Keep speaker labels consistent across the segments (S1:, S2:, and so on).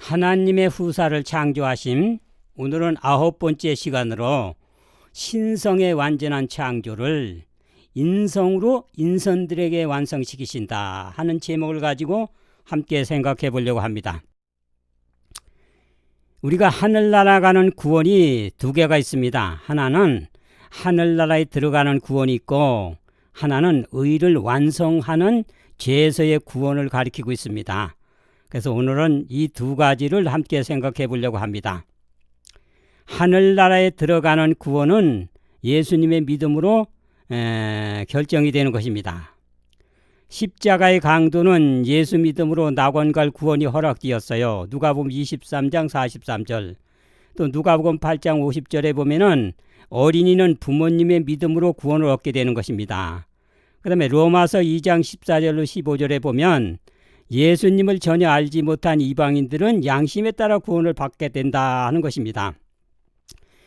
S1: 하나님의 후사를 창조하심. 오늘은 9번째 시간으로 신성의 완전한 창조를 인성으로 인선들에게 완성시키신다 하는 제목을 가지고 함께 생각해 보려고 합니다. 우리가 하늘나라 가는 구원이 두 개가 있습니다. 하나는 하늘나라에 들어가는 구원이 있고 하나는 의를 완성하는 죄에서의 구원을 가리키고 있습니다. 그래서 오늘은 이 두 가지를 함께 생각해 보려고 합니다. 하늘나라에 들어가는 구원은 예수님의 믿음으로 결정이 되는 것입니다. 십자가의 강도는 예수 믿음으로 낙원 갈 구원이 허락되었어요. 누가복음 23장 43절, 또 누가복음 8장 50절에 보면은 어린이는 부모님의 믿음으로 구원을 얻게 되는 것입니다. 그 다음에 로마서 2장 14절로 15절에 보면 예수님을 전혀 알지 못한 이방인들은 양심에 따라 구원을 받게 된다 하는 것입니다.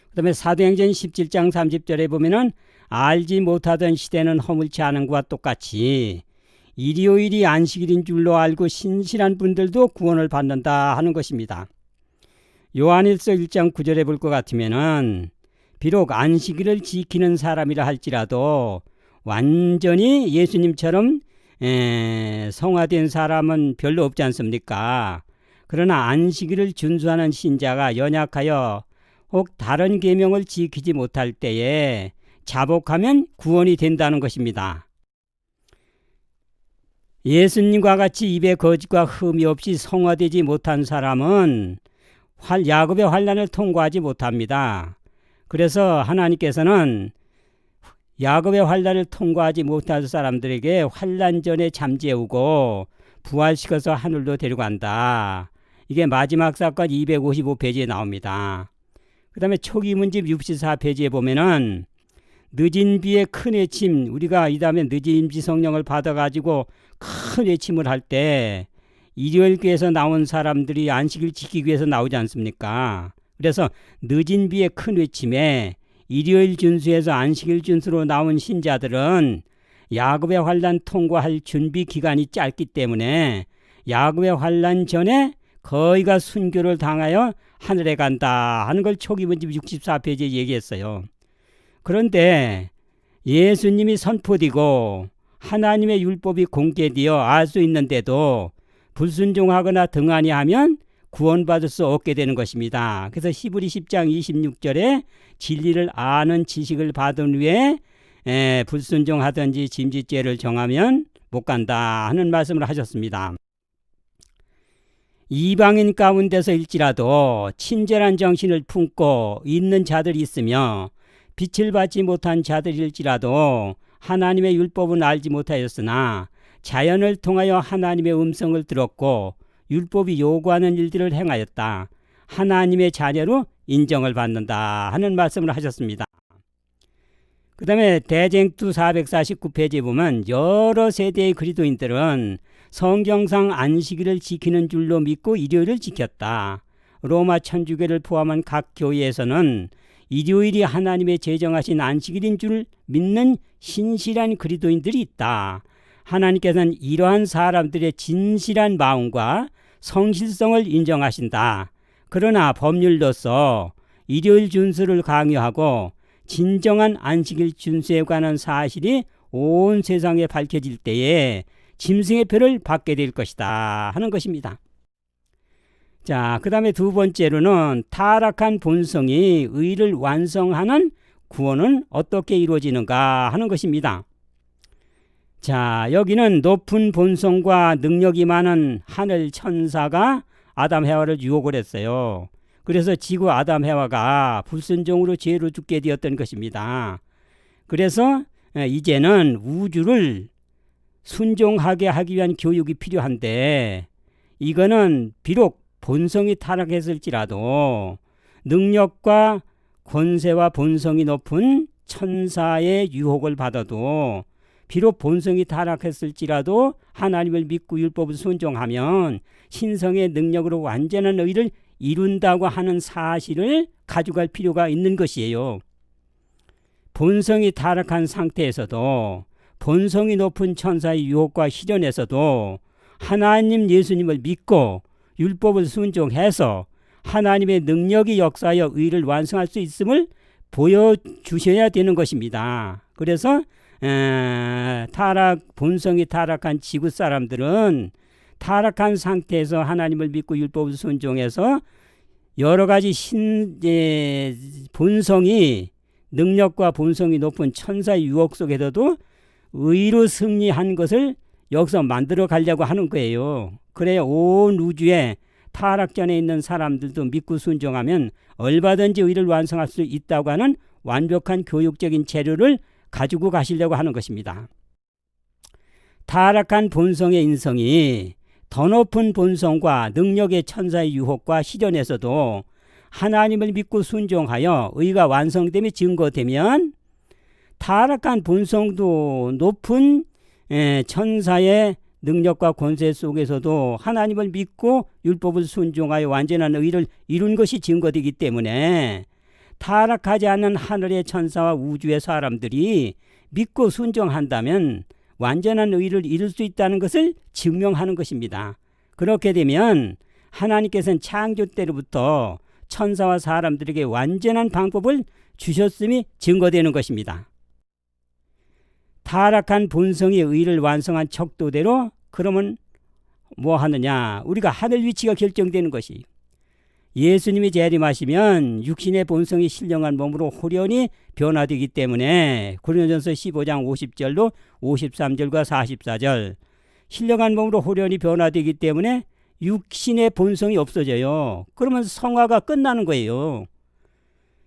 S1: 그 다음에 사도행전 17장 30절에 보면은 알지 못하던 시대는 허물지 않은 것과 똑같이 일요일이 안식일인 줄로 알고 신실한 분들도 구원을 받는다 하는 것입니다. 요한일서 1장 9절에 볼 것 같으면은 비록 안식일을 지키는 사람이라 할지라도 완전히 예수님처럼 성화된 사람은 별로 없지 않습니까? 그러나 안식일을 준수하는 신자가 연약하여 혹 다른 계명을 지키지 못할 때에 자복하면 구원이 된다는 것입니다. 예수님과 같이 입에 거짓과 흠이 없이 성화되지 못한 사람은 야곱의 환난을 통과하지 못합니다. 그래서 하나님께서는 야곱의 환난을 통과하지 못한 사람들에게 환난 전에 잠재우고 부활시켜서 하늘로 데려간다. 이게 마지막 사건 255페이지에 나옵니다. 그 다음에 초기 문집 64페이지에 보면은 늦은 비에 큰 외침, 우리가 이 다음에 늦은 임지 성령을 받아가지고 큰 외침을 할 때 일요일 교회에서 나온 사람들이 안식일 지키기 위해서 나오지 않습니까? 그래서 늦은 비에 큰 외침에 일요일 준수에서 안식일 준수로 나온 신자들은 야곱의 환난 통과할 준비 기간이 짧기 때문에 야곱의 환난 전에 거의가 순교를 당하여 하늘에 간다 하는 걸 초기 문집 64페이지에 얘기했어요. 그런데 예수님이 선포되고 하나님의 율법이 공개되어 알 수 있는데도 불순종하거나 등한히 하면 구원받을 수 없게 되는 것입니다. 그래서 히브리 10장 26절에 진리를 아는 지식을 받은 후에 불순종하든지 짐짓죄를 정하면 못 간다 하는 말씀을 하셨습니다. 이방인 가운데서일지라도 친절한 정신을 품고 있는 자들이 있으며 빛을 받지 못한 자들일지라도 하나님의 율법은 알지 못하였으나 자연을 통하여 하나님의 음성을 들었고 율법이 요구하는 일들을 행하였다. 하나님의 자녀로 인정을 받는다 하는 말씀을 하셨습니다. 그 다음에 대쟁투 449페이지에 보면 여러 세대의 그리스도인들은 성경상 안식일을 지키는 줄로 믿고 일요일을 지켰다. 로마 천주교를 포함한 각 교회에서는 일요일이 하나님의 제정하신 안식일인 줄 믿는 신실한 그리스도인들이 있다. 하나님께서는 이러한 사람들의 진실한 마음과 성실성을 인정하신다. 그러나 법률로서 일요일 준수를 강요하고 진정한 안식일 준수에 관한 사실이 온 세상에 밝혀질 때에 짐승의 표를 받게 될 것이다 하는 것입니다. 자, 그 다음에 두 번째로는 타락한 본성이 의를 완성하는 구원은 어떻게 이루어지는가 하는 것입니다. 자, 여기는 높은 본성과 능력이 많은 하늘 천사가 아담 해와를 유혹을 했어요. 그래서 지구 아담 해와가 불순종으로 죄로 죽게 되었던 것입니다. 그래서 이제는 우주를 순종하게 하기 위한 교육이 필요한데 이거는 비록 본성이 타락했을지라도 능력과 권세와 본성이 높은 천사의 유혹을 받아도 비록 본성이 타락했을지라도 하나님을 믿고 율법을 순종하면 신성의 능력으로 완전한 의를 이룬다고 하는 사실을 가져갈 필요가 있는 것이에요. 본성이 타락한 상태에서도 본성이 높은 천사의 유혹과 시련에서도 하나님 예수님을 믿고 율법을 순종해서 하나님의 능력이 역사하여 의를 완성할 수 있음을 보여주셔야 되는 것입니다. 그래서 본성이 타락한 지구 사람들은 타락한 상태에서 하나님을 믿고 율법을 순종해서 여러 가지 본성이 능력과 본성이 높은 천사의 유혹 속에서도 의로 승리한 것을 여기서 만들어 가려고 하는 거예요. 그래야 온 우주에 타락전에 있는 사람들도 믿고 순종하면 얼마든지 의를 완성할 수 있다고 하는 완벽한 교육적인 재료를 가지고 가시려고 하는 것입니다. 타락한 본성의 인성이 더 높은 본성과 능력의 천사의 유혹과 시련에서도 하나님을 믿고 순종하여 의가 완성됨이 증거되면 타락한 본성도 높은 천사의 능력과 권세 속에서도 하나님을 믿고 율법을 순종하여 완전한 의를 이룬 것이 증거되기 때문에 타락하지 않는 하늘의 천사와 우주의 사람들이 믿고 순종한다면 완전한 의를 이룰 수 있다는 것을 증명하는 것입니다. 그렇게 되면 하나님께서는 창조 때로부터 천사와 사람들에게 완전한 방법을 주셨음이 증거되는 것입니다. 타락한 본성의 의를 완성한 척도대로 그러면 뭐 하느냐? 우리가 하늘 위치가 결정되는 것이 예수님이 재림하시면 육신의 본성이 신령한 몸으로 호련히 변화되기 때문에 고린도전서 15장 50절로 53절과 44절 신령한 몸으로 호련히 변화되기 때문에 육신의 본성이 없어져요. 그러면 성화가 끝나는 거예요.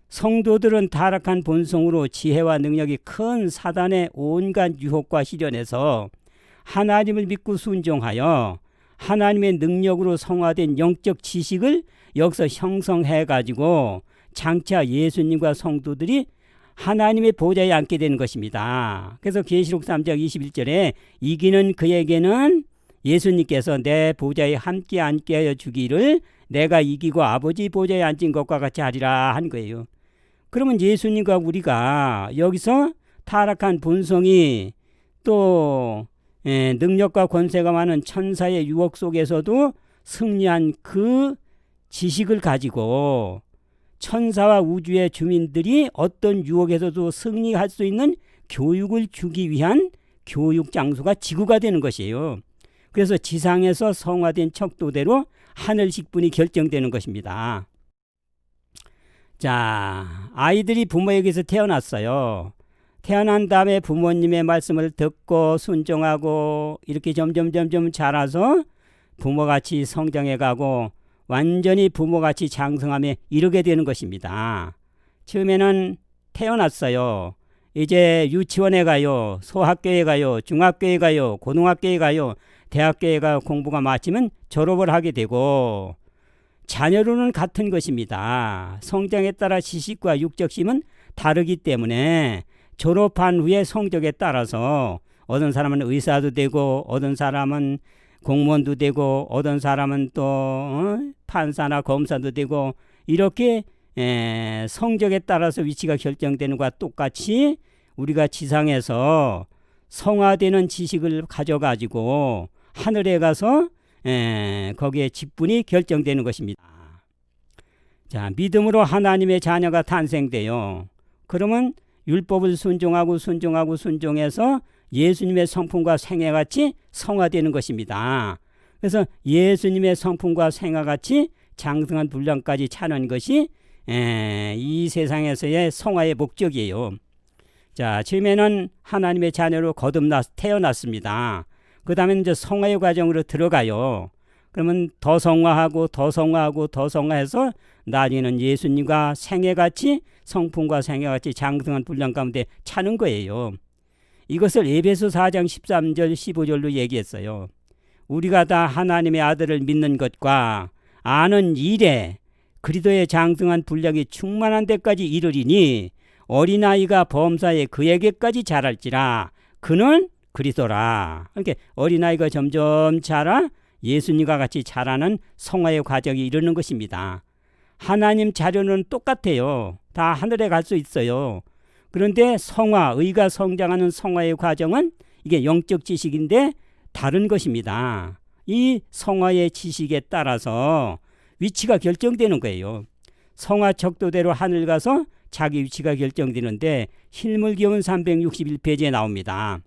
S1: 성도들은 타락한 본성으로 지혜와 능력이 큰 사단의 온갖 유혹과 시련에서 하나님을 믿고 순종하여 하나님의 능력으로 성화된 영적 지식을 여기서 형성해 가지고 장차 예수님과 성도들이 하나님의 보좌에 앉게 되는 것입니다. 그래서 계시록 3장 21절에 이기는 그에게는 예수님께서 내 보좌에 함께 앉게 하여 주기를 내가 이기고 아버지 보좌에 앉은 것과 같이 하리라 한 거예요. 그러면 예수님과 우리가 여기서 타락한 본성이 또 능력과 권세가 많은 천사의 유혹 속에서도 승리한 그 지식을 가지고 천사와 우주의 주민들이 어떤 유혹에서도 승리할 수 있는 교육을 주기 위한 교육 장소가 지구가 되는 것이에요. 그래서 지상에서 성화된 척도대로 하늘 직분이 결정되는 것입니다. 자, 아이들이 부모에게서 태어났어요. 태어난 다음에 부모님의 말씀을 듣고 순종하고 이렇게 점점 자라서 부모같이 성장해 가고 완전히 부모같이 장성함에 이르게 되는 것입니다. 처음에는 태어났어요. 이제 유치원에 가요, 소학교에 가요, 중학교에 가요, 고등학교에 가요, 대학교에 가요. 공부가 마치면 졸업을 하게 되고 자녀로는 같은 것입니다. 성장에 따라 지식과 육적심은 다르기 때문에 졸업한 후에 성적에 따라서 어떤 사람은 의사도 되고 어떤 사람은 공무원도 되고 어떤 사람은 또 판사나 검사도 되고 이렇게 성적에 따라서 위치가 결정되는 것과 똑같이 우리가 지상에서 성화되는 지식을 가져가지고 하늘에 가서 거기에 직분이 결정되는 것입니다. 자, 믿음으로 하나님의 자녀가 탄생돼요. 그러면 율법을 순종해서 예수님의 성품과 생애같이 성화되는 것입니다. 그래서 예수님의 성품과 생애같이 장성한 분량까지 차는 것이 이 세상에서의 성화의 목적이에요. 자, 처음에는 하나님의 자녀로 태어났습니다. 그 다음에 이제 성화의 과정으로 들어가요. 그러면 더 성화해서 나중에는 예수님과 생애같이 성품과 생애같이 장성한 분량 가운데 차는 거예요. 이것을 에베소 4장 13절 15절로 얘기했어요. 우리가 다 하나님의 아들을 믿는 것과 아는 일에 그리스도의 장성한 분량이 충만한 데까지 이르리니 어린아이가 범사에 그에게까지 자랄지라 그는 그리스도라. 이렇게 어린아이가 점점 자라 예수님과 같이 자라는 성화의 과정이 이르는 것입니다. 하나님 자료는 똑같아요. 다 하늘에 갈 수 있어요. 그런데 의가 성장하는 성화의 과정은 이게 영적 지식인데 다른 것입니다. 이 성화의 지식에 따라서 위치가 결정되는 거예요. 성화 척도대로 하늘 가서 자기 위치가 결정되는데 실물기원 361페이지에 나옵니다.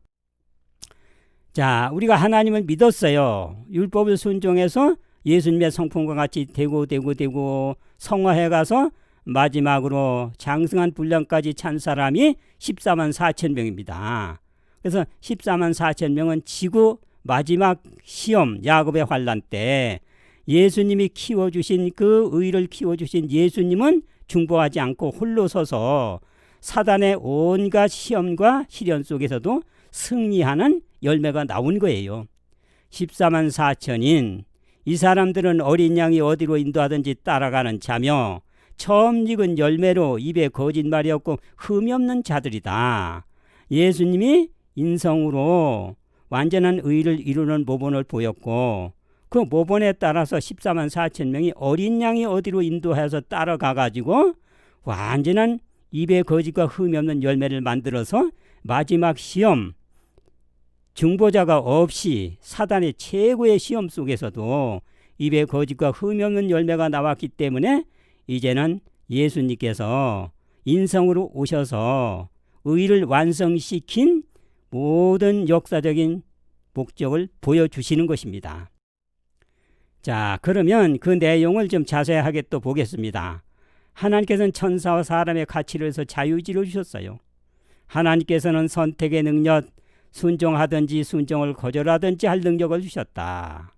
S1: 자, 우리가 하나님을 믿었어요. 율법을 순종해서 예수님의 성품과 같이 되고 성화해 가서 마지막으로 장승한 분량까지 찬 사람이 14만 4천 명입니다. 그래서 14만 4천 명은 지구 마지막 시험 야곱의 환난 때 예수님이 키워주신 그 의를 키워주신 예수님은 중보하지 않고 홀로 서서 사단의 온갖 시험과 시련 속에서도 승리하는 열매가 나온 거예요. 14만 4천인 이 사람들은 어린 양이 어디로 인도하든지 따라가는 자며 처음 익은 열매로 입에 거짓말이 없고 흠이 없는 자들이다. 예수님이 인성으로 완전한 의를 이루는 모본을 보였고 그 모본에 따라서 14만 4천 명이 어린 양이 어디로 인도해서 따라가 가지고 완전한 입에 거짓과 흠이 없는 열매를 만들어서 마지막 시험 중보자가 없이 사단의 최고의 시험 속에서도 입에 거짓과 흠이 없는 열매가 나왔기 때문에 이제는 예수님께서 인성으로 오셔서 의를 완성시킨 모든 역사적인 목적을 보여주시는 것입니다. 자, 그러면 그 내용을 좀 자세하게 또 보겠습니다. 하나님께서는 천사와 사람의 가치를 해서 자유의지를 주셨어요. 하나님께서는 선택의 능력, 순종하든지 순종을 거절하든지 할 능력을 주셨다.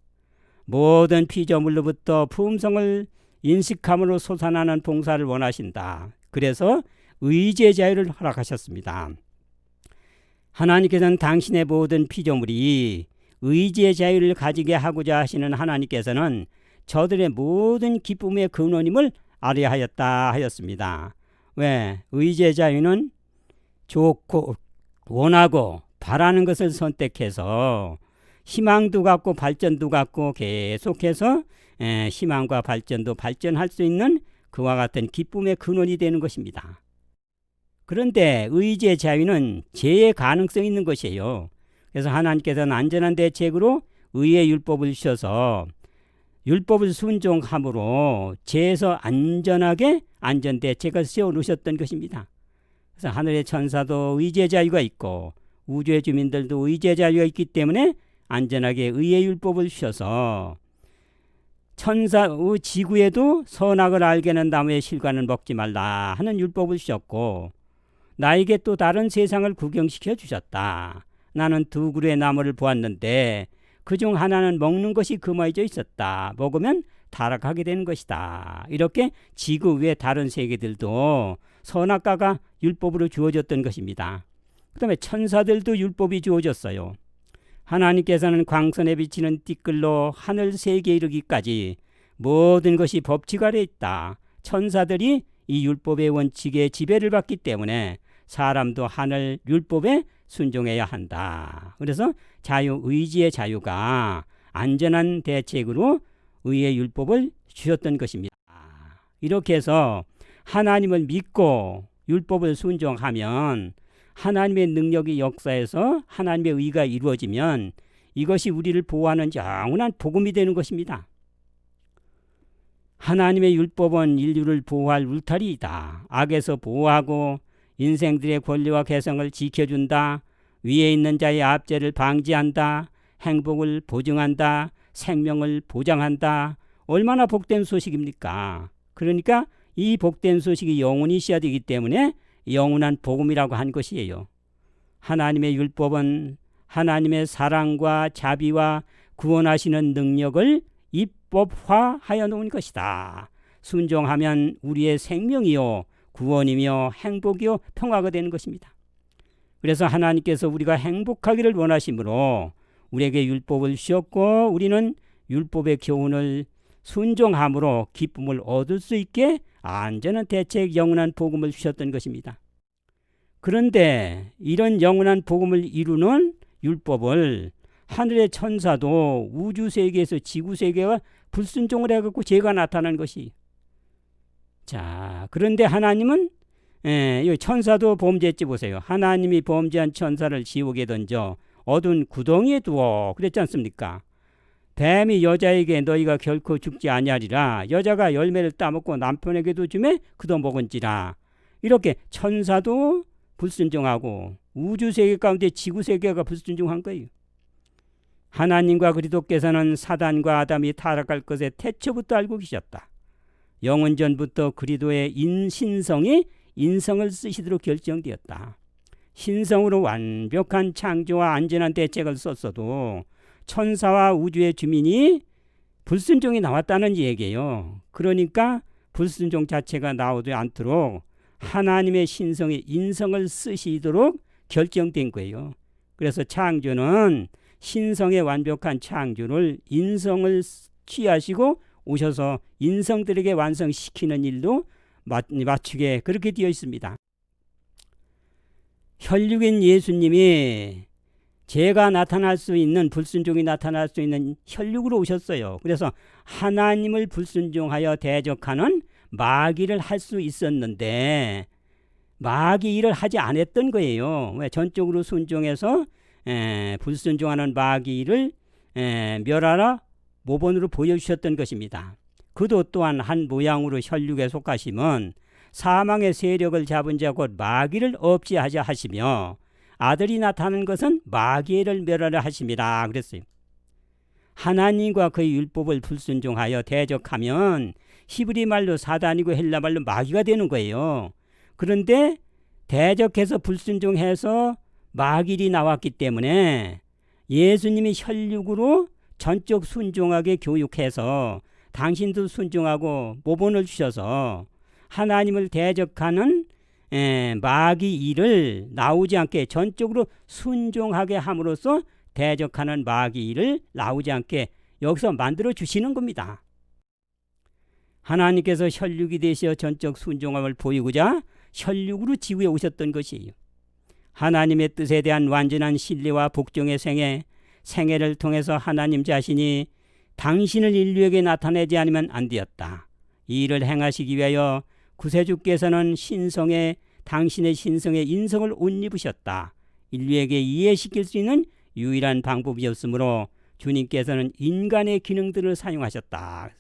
S1: 모든 피조물로부터 품성을 인식함으로 솟아나는 봉사를 원하신다. 그래서 의지의 자유를 허락하셨습니다. 하나님께서는 당신의 모든 피조물이 의지의 자유를 가지게 하고자 하시는 하나님께서는 저들의 모든 기쁨의 근원임을 알아야 하였다 하였습니다. 왜? 의지의 자유는 좋고 원하고 바라는 것을 선택해서 희망도 갖고 발전도 갖고 계속해서 희망과 발전도 발전할 수 있는 그와 같은 기쁨의 근원이 되는 것입니다. 그런데 의지의 자유는 재해 가능성이 있는 것이에요. 그래서 하나님께서는 안전한 대책으로 의의 율법을 주셔서 율법을 순종함으로 재해에서 안전하게 안전대책을 세워놓으셨던 것입니다. 그래서 하늘의 천사도 의지의 자유가 있고 우주의 주민들도 의지의 자유가 있기 때문에 안전하게 의의 율법을 주셔서 천사의 지구에도 선악을 알게 하는 나무의 실과는 먹지 말라 하는 율법을 주셨고 나에게 또 다른 세상을 구경시켜 주셨다. 나는 두 그루의 나무를 보았는데 그중 하나는 먹는 것이 금화져 있었다. 먹으면 타락하게 되는 것이다. 이렇게 지구 외 다른 세계들도 선악과가 율법으로 주어졌던 것입니다. 그 다음에 천사들도 율법이 주어졌어요. 하나님께서는 광선에 비치는 띠끌로 하늘 세계에 이르기까지 모든 것이 법칙 아래 있다. 천사들이 이 율법의 원칙에 지배를 받기 때문에 사람도 하늘 율법에 순종해야 한다. 그래서 자유의지의 자유가 안전한 대책으로 의의 율법을 주셨던 것입니다. 이렇게 해서 하나님을 믿고 율법을 순종하면 하나님의 능력이 역사에서 하나님의 의가 이루어지면 이것이 우리를 보호하는 영원한 복음이 되는 것입니다. 하나님의 율법은 인류를 보호할 울타리이다. 악에서 보호하고 인생들의 권리와 개성을 지켜준다. 위에 있는 자의 압제를 방지한다. 행복을 보증한다. 생명을 보장한다. 얼마나 복된 소식입니까? 그러니까 이 복된 소식이 영원히 있어야 되기 때문에 영원한 복음이라고 한 것이에요. 하나님의 율법은 하나님의 사랑과 자비와 구원하시는 능력을 입법화하여 놓은 것이다. 순종하면 우리의 생명이요 구원이며 행복이요 평화가 되는 것입니다. 그래서 하나님께서 우리가 행복하기를 원하시므로 우리에게 율법을 주셨고 우리는 율법의 교훈을 순종함으로 기쁨을 얻을 수 있게 안전한 대책 영원한 복음을 주셨던 것입니다. 그런데 이런 영원한 복음을 이루는 율법을 하늘의 천사도 우주 세계에서 지구 세계가 불순종을 해갖고 죄가 나타난 것이. 자, 그런데 하나님은 천사도 범죄했지 보세요. 하나님이 범죄한 천사를 지옥에 던져 어두운 구덩이에 두어 그랬지 않습니까? 뱀이 여자에게 너희가 결코 죽지 아니하리라. 여자가 열매를 따먹고 남편에게도 주매 그도 먹은지라. 이렇게 천사도 불순종하고 우주세계 가운데 지구세계가 불순종한 거예요. 하나님과 그리스도께서는 사단과 아담이 타락할 것에 태초부터 알고 계셨다. 영원 전부터 그리스도의 신성이 인성을 쓰시도록 결정되었다. 신성으로 완벽한 창조와 안전한 대책을 썼어도 천사와 우주의 주민이 불순종이 나왔다는 얘기예요. 그러니까 불순종 자체가 나오지 않도록 하나님의 신성의 인성을 쓰시도록 결정된 거예요. 그래서 창조는 신성의 완벽한 창조를 인성을 취하시고 오셔서 인성들에게 완성시키는 일도 맞추게 그렇게 되어 있습니다. 혈육인 예수님이 죄가 나타날 수 있는, 불순종이 나타날 수 있는 혈육으로 오셨어요. 그래서 하나님을 불순종하여 대적하는 마귀를 할 수 있었는데 마귀 일을 하지 않았던 거예요. 왜? 전적으로 순종해서 불순종하는 마귀를 멸하라 모본으로 보여주셨던 것입니다. 그도 또한 한 모양으로 혈육에 속하심은 사망의 세력을 잡은 자 곧 마귀를 없이하자 하시며 아들이 나타난 것은 마귀를 멸하라 하심이라 그랬어요. 하나님과 그의 율법을 불순종하여 대적하면 히브리 말로 사단이고 헬라 말로 마귀가 되는 거예요. 그런데 대적해서 불순종해서 마귀일이 나왔기 때문에 예수님이 혈육으로 전적 순종하게 교육해서 당신도 순종하고 모본을 주셔서 하나님을 대적하는 마귀 일을 나오지 않게 전적으로 순종하게 함으로써 대적하는 마귀 일을 나오지 않게 여기서 만들어 주시는 겁니다. 하나님께서 혈육이 되시어 전적 순종함을 보이고자 혈육으로 지구에 오셨던 것이에요. 하나님의 뜻에 대한 완전한 신뢰와 복종의 생애를 통해서 하나님 자신이 당신을 인류에게 나타내지 않으면 안 되었다. 이 일을 행하시기 위하여 구세주께서는 당신의 신성의 인성을 옷 입으셨다. 인류에게 이해시킬 수 있는 유일한 방법이었으므로 주님께서는 인간의 기능들을 사용하셨다.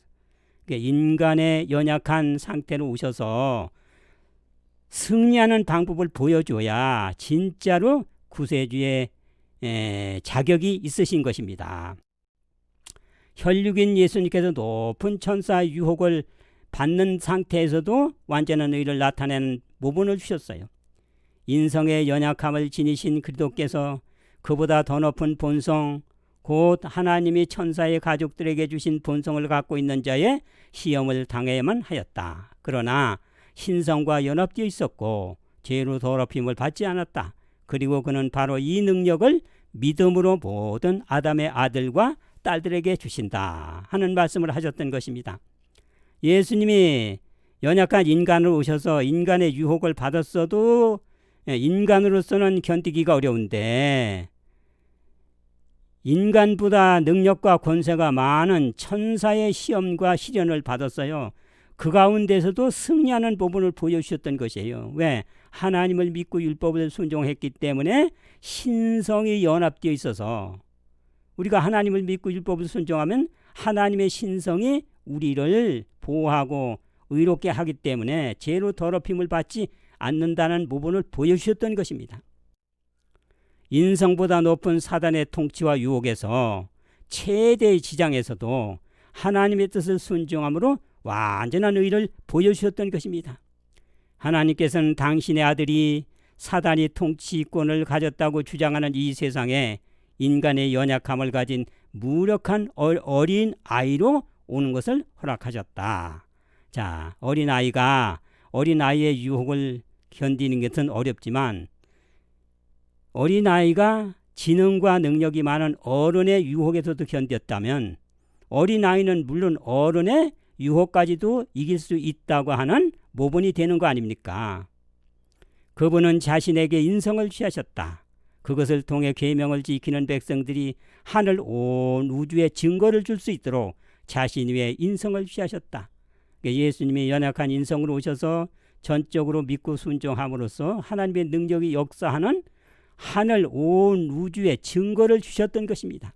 S1: 인간의 연약한 상태로 오셔서 승리하는 방법을 보여줘야 진짜로 구세주의 자격이 있으신 것입니다. 혈육인 예수님께서 높은 천사의 유혹을 받는 상태에서도 완전한 의를 나타내는 모본을 주셨어요. 인성의 연약함을 지니신 그리스도께서 그보다 더 높은 본성, 곧 하나님이 천사의 가족들에게 주신 본성을 갖고 있는 자의 시험을 당해야만 하였다. 그러나 신성과 연합되어 있었고 죄로 더럽힘을 받지 않았다. 그리고 그는 바로 이 능력을 믿음으로 모든 아담의 아들과 딸들에게 주신다 하는 말씀을 하셨던 것입니다. 예수님이 연약한 인간으로 오셔서 인간의 유혹을 받았어도 인간으로서는 견디기가 어려운데 인간보다 능력과 권세가 많은 천사의 시험과 시련을 받았어요. 그 가운데서도 승리하는 부분을 보여주셨던 것이에요. 왜? 하나님을 믿고 율법을 순종했기 때문에 신성이 연합되어 있어서 우리가 하나님을 믿고 율법을 순종하면 하나님의 신성이 우리를 보호하고 의롭게 하기 때문에 죄로 더럽힘을 받지 않는다는 부분을 보여주셨던 것입니다. 인성보다 높은 사단의 통치와 유혹에서 최대의 지장에서도 하나님의 뜻을 순종함으로 완전한 의를 보여주셨던 것입니다. 하나님께서는 당신의 아들이 사단이 통치권을 가졌다고 주장하는 이 세상에 인간의 연약함을 가진 무력한 어린 아이로 오는 것을 허락하셨다. 자, 어린아이의 유혹을 견디는 것은 어렵지만 어린아이가 지능과 능력이 많은 어른의 유혹에서도 견뎠다면 어린아이는 물론 어른의 유혹까지도 이길 수 있다고 하는 모본이 되는 거 아닙니까? 그분은 자신에게 인성을 취하셨다. 그것을 통해 계명을 지키는 백성들이 하늘 온 우주에 증거를 줄 수 있도록 자신 위에 인성을 취하셨다. 예수님이 연약한 인성으로 오셔서 전적으로 믿고 순종함으로써 하나님의 능력이 역사하는 하늘 온 우주에 증거를 주셨던 것입니다.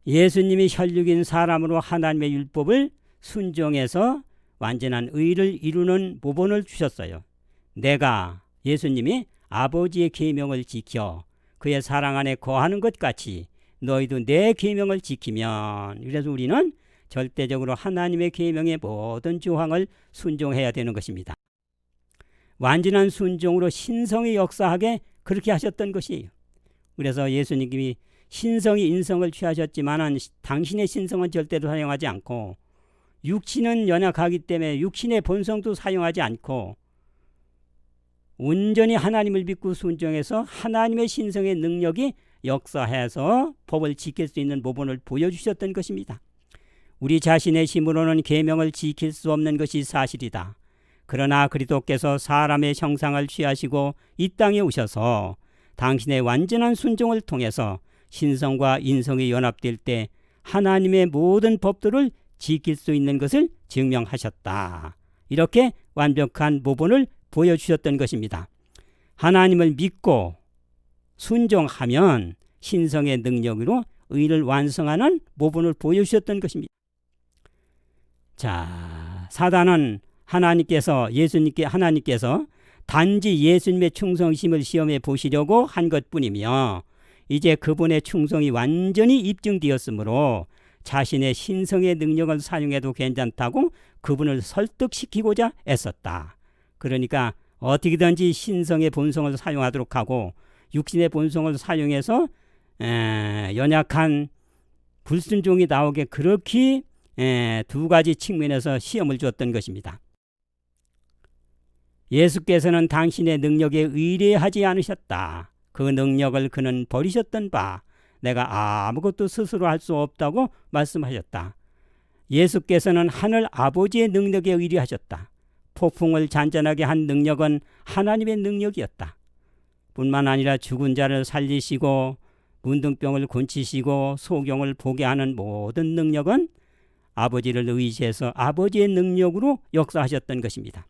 S1: 예수님이 혈육인 사람으로 하나님의 율법을 순종해서 완전한 의를 이루는 모본을 주셨어요. 내가 예수님이 아버지의 계명을 지켜 그의 사랑 안에 거하는 것 같이 너희도 내 계명을 지키면, 그래서 우리는 절대적으로 하나님의 계명의 모든 조항을 순종해야 되는 것입니다. 완전한 순종으로 신성이 역사하게 그렇게 하셨던 것이에요. 그래서 예수님이 신성이 인성을 취하셨지만 당신의 신성은 절대로 사용하지 않고 육신은 연약하기 때문에 육신의 본성도 사용하지 않고 온전히 하나님을 믿고 순종해서 하나님의 신성의 능력이 역사해서 법을 지킬 수 있는 모본을 보여주셨던 것입니다. 우리 자신의 힘으로는 계명을 지킬 수 없는 것이 사실이다. 그러나 그리스도께서 사람의 형상을 취하시고 이 땅에 오셔서 당신의 완전한 순종을 통해서 신성과 인성이 연합될 때 하나님의 모든 법들을 지킬 수 있는 것을 증명하셨다. 이렇게 완벽한 모본을 보여주셨던 것입니다. 하나님을 믿고 순종하면 신성의 능력으로 의를 완성하는 모본을 보여주셨던 것입니다. 자, 사단은 하나님께서 단지 예수님의 충성심을 시험해 보시려고 한 것뿐이며 이제 그분의 충성이 완전히 입증되었으므로 자신의 신성의 능력을 사용해도 괜찮다고 그분을 설득시키고자 애썼다. 그러니까 어떻게든지 신성의 본성을 사용하도록 하고 육신의 본성을 사용해서 연약한 불순종이 나오게 그렇게 두 가지 측면에서 시험을 주었던 것입니다. 예수께서는 당신의 능력에 의뢰하지 않으셨다. 그 능력을 그는 버리셨던 바 내가 아무것도 스스로 할 수 없다고 말씀하셨다. 예수께서는 하늘 아버지의 능력에 의뢰하셨다. 폭풍을 잔잔하게 한 능력은 하나님의 능력이었다. 뿐만 아니라 죽은 자를 살리시고 문둥병을 고치시고 소경을 보게 하는 모든 능력은 아버지를 의지해서 아버지의 능력으로 역사하셨던 것입니다.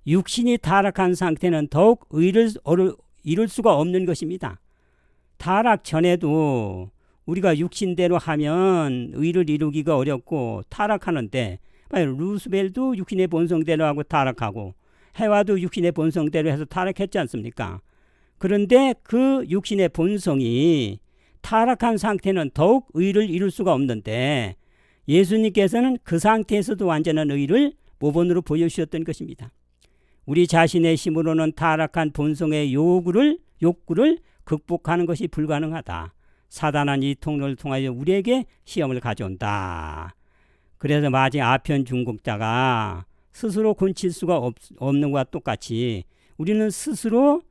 S1: 육신이 타락한 상태는 더욱 의를 이룰 수가 없는 것입니다. 타락 전에도 우리가 육신대로 하면 의를 이루기가 어렵고 타락하는데 루스벨도 육신의 본성대로 하고 타락하고 해와도 육신의 본성대로 해서 타락했지 않습니까? 그런데 그 육신의 본성이 타락한 상태는 더욱 의를 이룰 수가 없는데 예수님께서는 그 상태에서도 완전한 의를 모본으로 보여주셨던 것입니다. 우리 자신의 힘으로는 타락한 본성의 욕구를 극복하는 것이 불가능하다. 사단은 이 통로를 통하여 우리에게 시험을 가져온다. 그래서 마치 아편 중국자가 스스로 고칠 수가 없는 것과 똑같이 우리는 스스로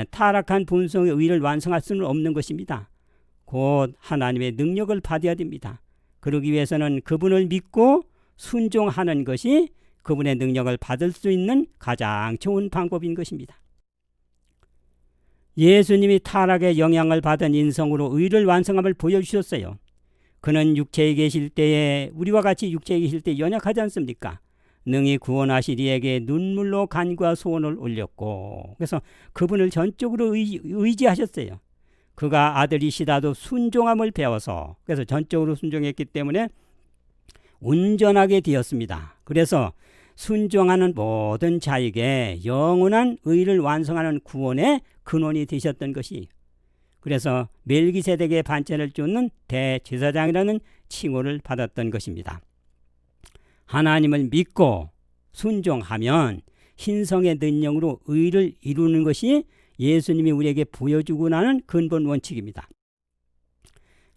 S1: 타락한 본성의 의를 완성할 수는 없는 것입니다. 곧 하나님의 능력을 받아야 됩니다. 그러기 위해서는 그분을 믿고 순종하는 것이 그분의 능력을 받을 수 있는 가장 좋은 방법인 것입니다. 예수님이 타락의 영향을 받은 인성으로 의를 완성함을 보여주셨어요. 그는 육체에 계실 때에 우리와 같이 육체에 계실 때 연약하지 않습니까? 능히 구원하실 이에게 눈물로 간구와 소원을 올렸고 그래서 그분을 전적으로 의지하셨어요. 그가 아들이시다도 순종함을 배워서 그래서 전적으로 순종했기 때문에 온전하게 되었습니다. 그래서 순종하는 모든 자에게 영원한 의를 완성하는 구원의 근원이 되셨던 것이 그래서 멜기세덱의 반차를 쫓는 대제사장이라는 칭호를 받았던 것입니다. 하나님을 믿고 순종하면 신성의 능력으로 의를 이루는 것이 예수님이 우리에게 보여주고 나는 근본 원칙입니다.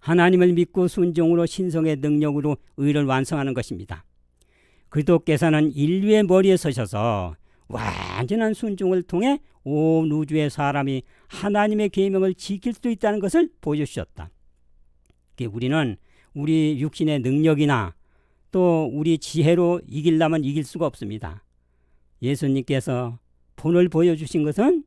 S1: 하나님을 믿고 순종으로 신성의 능력으로 의를 완성하는 것입니다. 그리스도께서는 인류의 머리에 서셔서 완전한 순종을 통해 온 우주의 사람이 하나님의 계명을 지킬 수 있다는 것을 보여주셨다. 우리는 우리 육신의 능력이나 또 우리 지혜로 이기려면 이길 수가 없습니다. 예수님께서 본을 보여주신 것은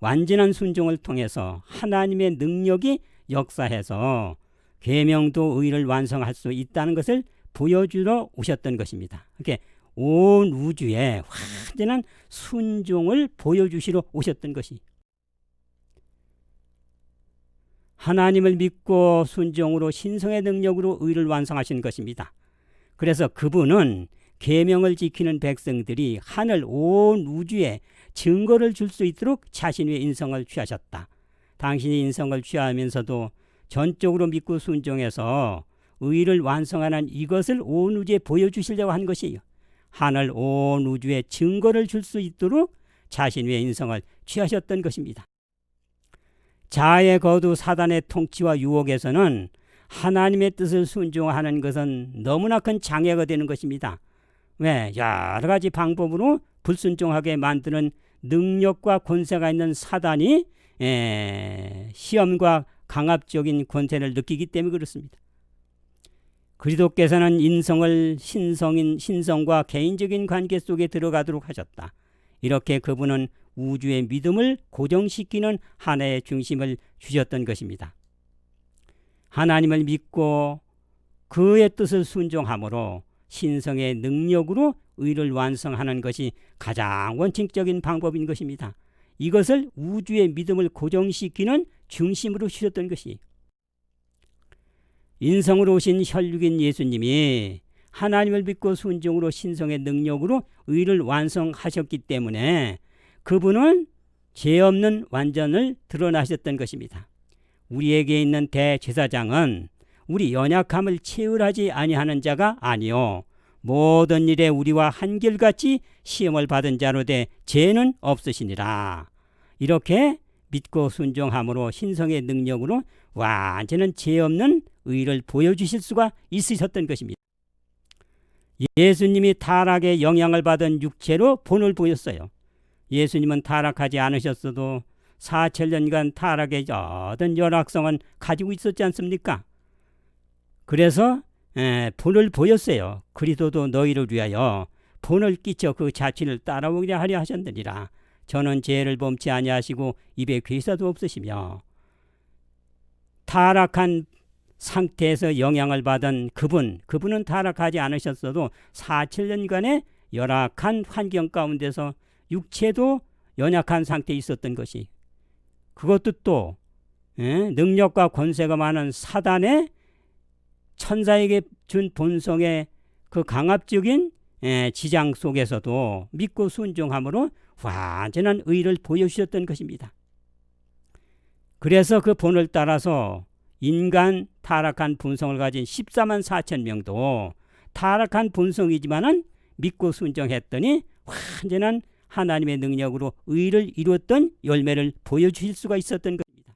S1: 완전한 순종을 통해서 하나님의 능력이 역사해서 계명도 의를 완성할 수 있다는 것을 보여주러 오셨던 것입니다. 이렇게 온 우주에 완전한 순종을 보여주시러 오셨던 것이 하나님을 믿고 순종으로 신성의 능력으로 의를 완성하신 것입니다. 그래서 그분은 계명을 지키는 백성들이 하늘 온 우주에 증거를 줄 수 있도록 자신의 인성을 취하셨다. 당신이 인성을 취하면서도 전적으로 믿고 순종해서 의를 완성하는 이것을 온 우주에 보여주시려고 한 것이에요. 하늘 온 우주에 증거를 줄 수 있도록 자신의 인성을 취하셨던 것입니다. 자아의 거두 사단의 통치와 유혹에서는 하나님의 뜻을 순종하는 것은 너무나 큰 장애가 되는 것입니다. 왜? 여러 가지 방법으로 불순종하게 만드는 능력과 권세가 있는 사단이 시험과 강압적인 권세를 느끼기 때문에 그렇습니다. 그리스도께서는 인성을 신성과 개인적인 관계 속에 들어가도록 하셨다. 이렇게 그분은 우주의 믿음을 고정시키는 하나의 중심을 주셨던 것입니다. 하나님을 믿고 그의 뜻을 순종함으로 신성의 능력으로 의를 완성하는 것이 가장 원칙적인 방법인 것입니다. 이것을 우주의 믿음을 고정시키는 중심으로 주셨던 것이 인성으로 오신 혈육인 예수님이 하나님을 믿고 순종으로 신성의 능력으로 의를 완성하셨기 때문에 그분은 죄 없는 완전을 드러나셨던 것입니다. 우리에게 있는 대제사장은 우리 연약함을 체휼하지 아니하는 자가 아니요 모든 일에 우리와 한결같이 시험을 받은 자로 돼 죄는 없으시니라. 이렇게 믿고 순종함으로 신성의 능력으로 완전한 죄 없는 의를 보여주실 수가 있으셨던 것입니다. 예수님이 타락의 영향을 받은 육체로 본을 보였어요. 예수님은 타락하지 않으셨어도 4,000년간 타락의 어떤 열악성은 가지고 있었지 않습니까? 그래서 본을 보였어요. 그리스도도 너희를 위하여 본을 끼쳐 그 자취를 따라오게 하려 하셨느니라. 저는 죄를 범치 아니하시고 입에 괴사도 없으시며 타락한 상태에서 영향을 받은 그분은 타락하지 않으셨어도 4,000년간의 열악한 환경 가운데서 육체도 연약한 상태에 있었던 것이 그것도 또 능력과 권세가 많은 사단의 천사에게 준 본성의 그 강압적인 지장 속에서도 믿고 순종함으로 완전한 의를 보여주셨던 것입니다. 그래서 그 본을 따라서 인간 타락한 본성을 가진 14만 4천 명도 타락한 본성이지만은 믿고 순종했더니 완전한 하나님의 능력으로 의를 이루었던 열매를 보여주실 수가 있었던 것입니다.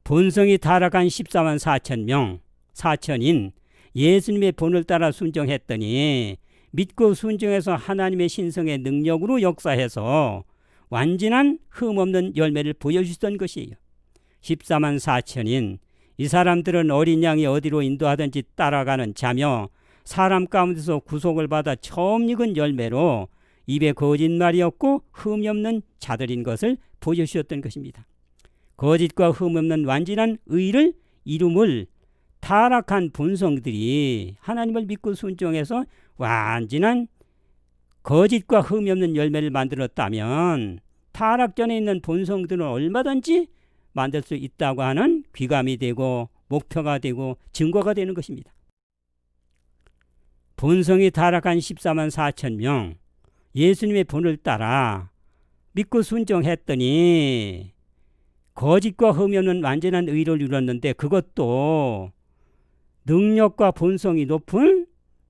S1: 본성이 타락한 14만 4천 명, 4천인 예수님의 본을 따라 순종했더니 믿고 순종해서 하나님의 신성의 능력으로 역사해서 완전한 흠없는 열매를 보여주셨던 것이에요. 14만 4천인 이 사람들은 어린 양이 어디로 인도하든지 따라가는 자며 사람 가운데서 구속을 받아 처음 익은 열매로 입에 거짓말이 없고 흠이 없는 자들인 것을 보여주셨던 것입니다. 거짓과 흠 없는 완전한 의를 이룸을 타락한 본성들이 하나님을 믿고 순종해서 완전한 거짓과 흠이 없는 열매를 만들었다면 타락 전에 있는 본성들은 얼마든지 만들 수 있다고 하는 귀감이 되고 목표가 되고 증거가 되는 것입니다. 본성이 타락한 14만 4천 명 예수님의 본을 따라 믿고 순종했더니 거짓과 흠이 없는 완전한 의를 이뤘는데 그것도 능력과 본성이 높은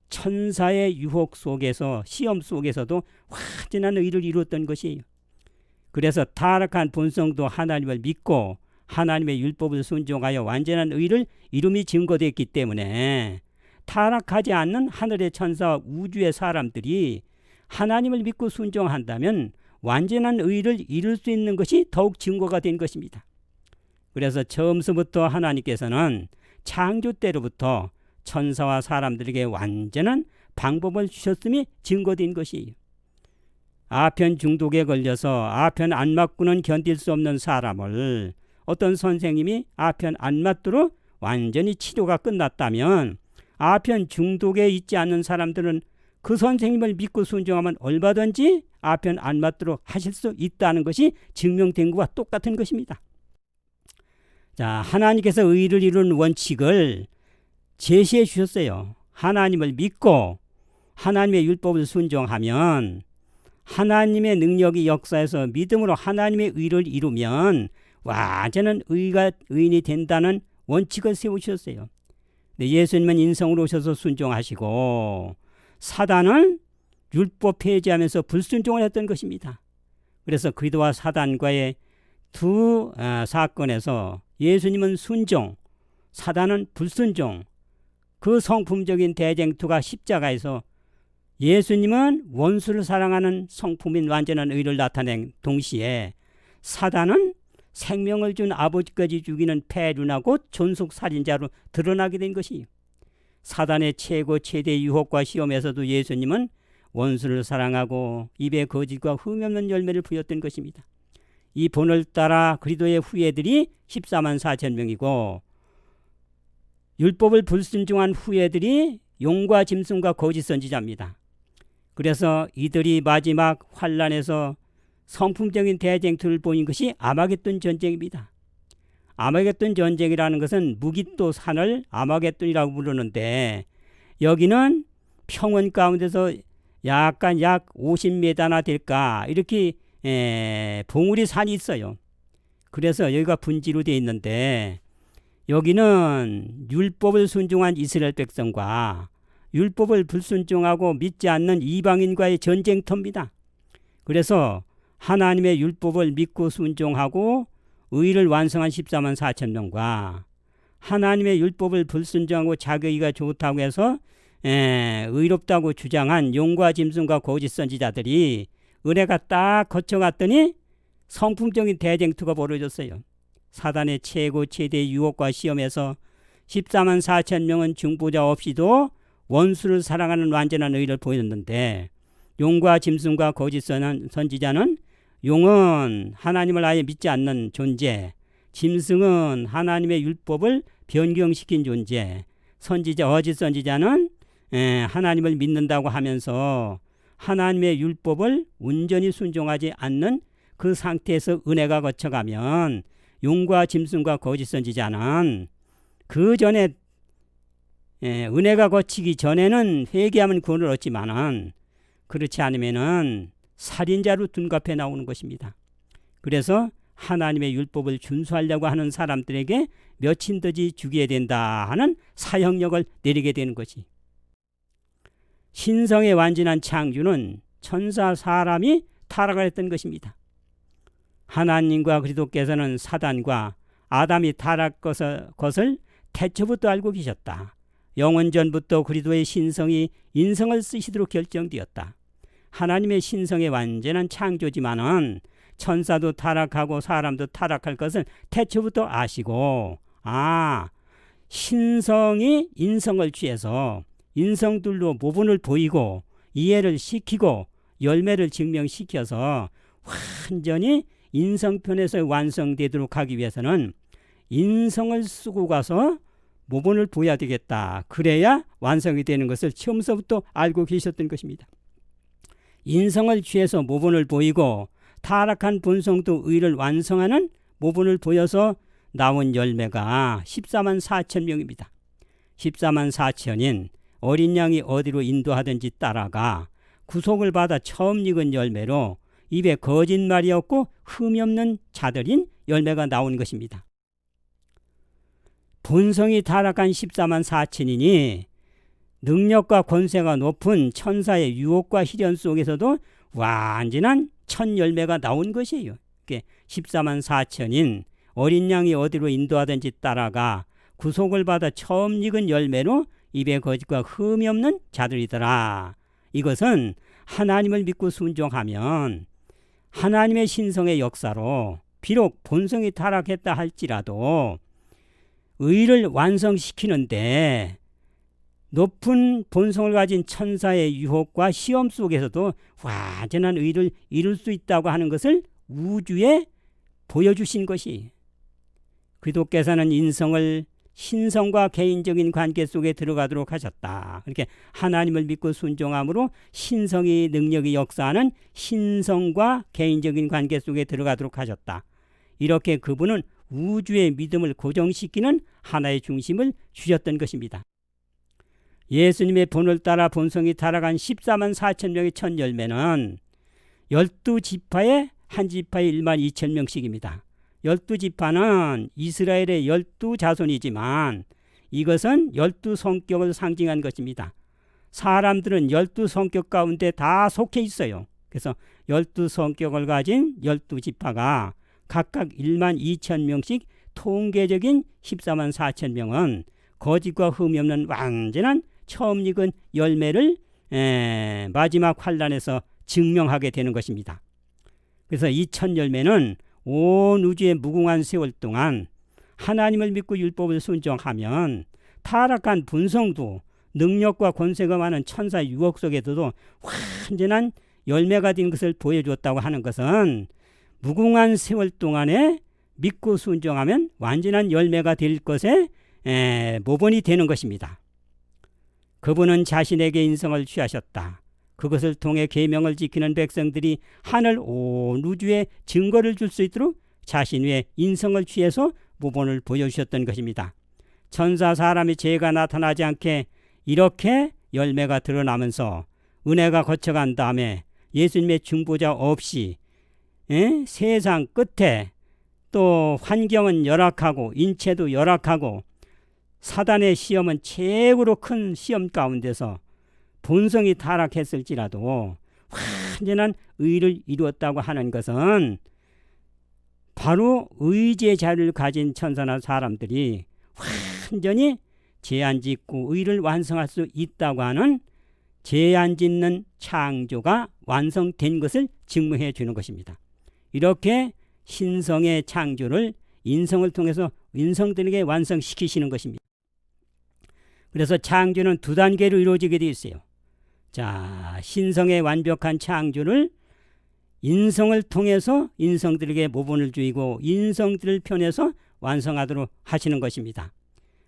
S1: 천사의 유혹 속에서 시험 속에서도 완전한 의를 이루었던 것이에요. 그래서 타락한 본성도 하나님을 믿고 하나님의 율법을 순종하여 완전한 의를 이름이 증거됐기 때문에 타락하지 않는 하늘의 천사와 우주의 사람들이 하나님을 믿고 순종한다면 완전한 의를 이룰 수 있는 것이 더욱 증거가 된 것입니다. 그래서 처음서부터 하나님께서는 창조 때로부터 천사와 사람들에게 완전한 방법을 주셨음이 증거된 것이에요. 아편 중독에 걸려서 아편 안 맞고는 견딜 수 없는 사람을 어떤 선생님이 아편 안 맞도록 완전히 치료가 끝났다면 아편 중독에 있지 않는 사람들은 그 선생님을 믿고 순종하면 얼마든지 아편 안 맞도록 하실 수 있다는 것이 증명된 것과 똑같은 것입니다. 자, 하나님께서 의를 이루는 원칙을 제시해 주셨어요. 하나님을 믿고 하나님의 율법을 순종하면 하나님의 능력이 역사해서 믿음으로 하나님의 의를 이루면 완전한 의인이 된다는 원칙을 세우셨어요. 예수님은 인성으로 오셔서 순종하시고 사단은 율법 폐지하면서 불순종을 했던 것입니다. 그래서 그리스도와 사단과의 두 사건에서 예수님은 순종, 사단은 불순종, 그 성품적인 대쟁투가 십자가에서 예수님은 원수를 사랑하는 성품인 완전한 의를 나타낸 동시에 사단은 생명을 준 아버지까지 죽이는 폐륜하 곧 존속살인자로 드러나게 된 것이 사단의 최대 유혹과 시험에서도 예수님은 원수를 사랑하고 입에 거짓과 흠이 없는 열매를 부였던 것입니다. 이 본을 따라 그리스도의 후예들이 14만 4천 명이고 율법을 불순종한 후예들이 용과 짐승과 거짓 선지자입니다. 그래서 이들이 마지막 환란에서 성품적인 대쟁투를 보인 것이 아마겟돈 전쟁입니다. 아마겟돈 전쟁이라는 것은 무깃도 산을 아마겟돈이라고 부르는데 여기는 평원 가운데서 약간 약 50m나 될까 이렇게 봉우리 산이 있어요. 그래서 여기가 분지로 되어 있는데 여기는 율법을 순종한 이스라엘 백성과 율법을 불순종하고 믿지 않는 이방인과의 전쟁터입니다. 그래서 하나님의 율법을 믿고 순종하고 의를 완성한 14만 4천 명과 하나님의 율법을 불순종하고 자기가 좋다고 해서 의롭다고 주장한 용과 짐승과 거짓 선지자들이 은혜가 딱 거쳐갔더니 성품적인 대쟁투가 벌어졌어요. 사단의 최대 유혹과 시험에서 14만 4천 명은 중보자 없이도 원수를 사랑하는 완전한 의를 보였는데 용과 짐승과 거짓 선지자는 용은 하나님을 아예 믿지 않는 존재, 짐승은 하나님의 율법을 변경시킨 존재, 거짓 선지자는 하나님을 믿는다고 하면서 하나님의 율법을 온전히 순종하지 않는 그 상태에서 은혜가 거쳐가면 용과 짐승과 거짓 선지자는 그 전에 은혜가 거치기 전에는 회개하면 구원을 얻지만은 그렇지 않으면은 살인자로 둔갑해 나오는 것입니다. 그래서 하나님의 율법을 준수하려고 하는 사람들에게 몇인더지 죽여야 된다 하는 사형력을 내리게 되는 것이. 신성의 완전한 창조는 천사 사람이 타락을 했던 것입니다. 하나님과 그리스도께서는 사단과 아담이 타락 것을 태초부터 알고 계셨다. 영원전부터 그리스도의 신성이 인성을 쓰시도록 결정되었다. 하나님의 신성의 완전한 창조지만은 천사도 타락하고 사람도 타락할 것을 태초부터 아시고 신성이 인성을 취해서 인성들로 모분을 보이고 이해를 시키고 열매를 증명시켜서 완전히 인성편에서 완성되도록 하기 위해서는 인성을 쓰고 가서 모본을 보여야 되겠다. 그래야 완성이 되는 것을 처음서부터 알고 계셨던 것입니다. 인성을 취해서 모본을 보이고 타락한 본성도 의를 완성하는 모본을 보여서 나온 열매가 14만 4천 명입니다. 14만 4천인 어린 양이 어디로 인도하든지 따라가 구속을 받아 처음 익은 열매로 입에 거짓말이 없고 흠이 없는 자들인 열매가 나온 것입니다. 본성이 타락한 14만 4천이니 능력과 권세가 높은 천사의 유혹과 희련 속에서도 완전한 첫 열매가 나온 것이에요. 14만 4천인 어린 양이 어디로 인도하든지 따라가 구속을 받아 처음 익은 열매로 입에 거짓과 흠이 없는 자들이더라. 이것은 하나님을 믿고 순종하면 하나님의 신성의 역사로 비록 본성이 타락했다 할지라도 의를 완성시키는데 높은 본성을 가진 천사의 유혹과 시험 속에서도 완전한 의를 이룰 수 있다고 하는 것을 우주에 보여주신 것이, 그리스도께서는 인성을 신성과 개인적인 관계 속에 들어가도록 하셨다. 이렇게 하나님을 믿고 순종함으로 신성이 능력이 역사하는 신성과 개인적인 관계 속에 들어가도록 하셨다. 이렇게 그분은 우주의 믿음을 고정시키는 하나의 중심을 주셨던 것입니다. 예수님의 본을 따라 본성이 타락한 14만 4천 명의 첫 열매는 12지파의 한 지파에 1만 2천 명씩입니다. 12지파는 이스라엘의 12자손이지만 이것은 12성격을 상징한 것입니다. 사람들은 12성격 가운데 다 속해 있어요. 그래서 12성격을 가진 12지파가 각각 1만 2천 명씩 통계적인 14만 4천 명은 거짓과 흠이 없는 완전한 처음 익은 열매를 마지막 환란에서 증명하게 되는 것입니다. 그래서 이 첫 열매는 온 우주의 무궁한 세월 동안 하나님을 믿고 율법을 순종하면 타락한 본성도 능력과 권세가 많은 천사 유혹 속에서도 완전한 열매가 된 것을 보여주었다고 하는 것은 무궁한 세월 동안에 믿고 순종하면 완전한 열매가 될 것에 모본이 되는 것입니다. 그분은 자신에게 인성을 취하셨다. 그것을 통해 계명을 지키는 백성들이 하늘 온 우주에 증거를 줄 수 있도록 자신 위에 인성을 취해서 모본을 보여주셨던 것입니다. 천사 사람의 죄가 나타나지 않게 이렇게 열매가 드러나면서 은혜가 거쳐간 다음에 예수님의 중보자 없이 세상 끝에 또 환경은 열악하고 인체도 열악하고 사단의 시험은 최고로 큰 시험 가운데서 본성이 타락했을지라도 완전한 의를 이루었다고 하는 것은 바로 의지의 자유를 가진 천사나 사람들이 완전히 죄 안 짓고 의를 완성할 수 있다고 하는 죄 안 짓는 창조가 완성된 것을 증명해 주는 것입니다. 이렇게 신성의 창조를 인성을 통해서 인성들에게 완성시키시는 것입니다. 그래서 창조는 두 단계로 이루어지게 되어 있어요. 자, 신성의 완벽한 창조를 인성을 통해서 인성들에게 모본을 주이고 인성들을 편해서 완성하도록 하시는 것입니다.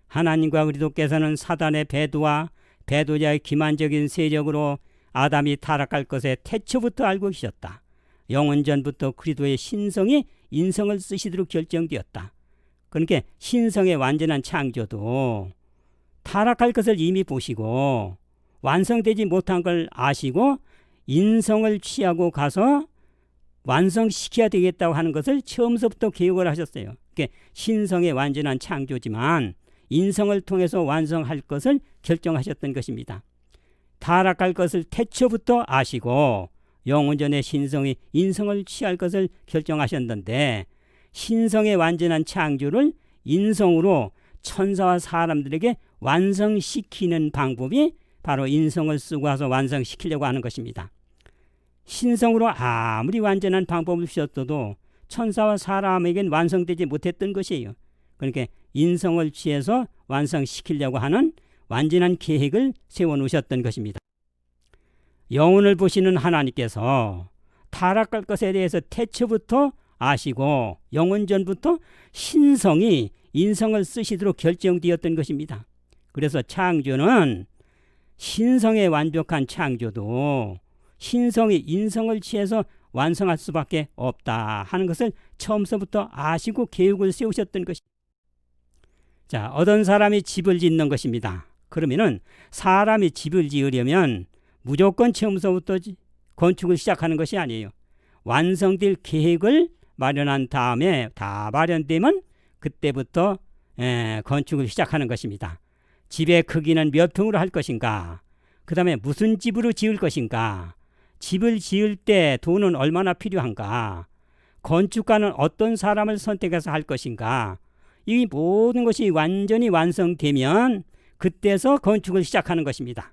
S1: 하나님과 그리스도께서는 사단의 배도와 배도자의 기만적인 세력으로 아담이 타락할 것에 태초부터 알고 계셨다. 영원전부터 그리스도의 신성이 인성을 쓰시도록 결정되었다. 그러니까 신성의 완전한 창조도 타락할 것을 이미 보시고 완성되지 못한 걸 아시고 인성을 취하고 가서 완성시켜야 되겠다고 하는 것을 처음부터 계획을 하셨어요. 그러니까 신성의 완전한 창조지만 인성을 통해서 완성할 것을 결정하셨던 것입니다. 타락할 것을 태초부터 아시고 영원전의 신성이 인성을 취할 것을 결정하셨는데 신성의 완전한 창조를 인성으로 천사와 사람들에게 완성시키는 방법이 바로 인성을 쓰고 와서 완성시키려고 하는 것입니다. 신성으로 아무리 완전한 방법을 주셨어도 천사와 사람에겐 완성되지 못했던 것이에요. 그러니까 인성을 취해서 완성시키려고 하는 완전한 계획을 세워놓으셨던 것입니다. 영혼을 보시는 하나님께서 타락할 것에 대해서 태초부터 아시고 영원전부터 신성이 인성을 쓰시도록 결정되었던 것입니다. 그래서 창조는 신성의 완벽한 창조도 신성이 인성을 취해서 완성할 수밖에 없다 하는 것을 처음서부터 아시고 계획을 세우셨던 것입니다. 자, 어떤 사람이 집을 짓는 것입니다. 그러면은 사람이 집을 지으려면 무조건 처음서부터 건축을 시작하는 것이 아니에요. 완성될 계획을 마련한 다음에 다 마련되면 그때부터 건축을 시작하는 것입니다. 집의 크기는 몇 평으로 할 것인가? 그 다음에 무슨 집으로 지을 것인가? 집을 지을 때 돈은 얼마나 필요한가? 건축가는 어떤 사람을 선택해서 할 것인가? 이 모든 것이 완전히 완성되면 그때서 건축을 시작하는 것입니다.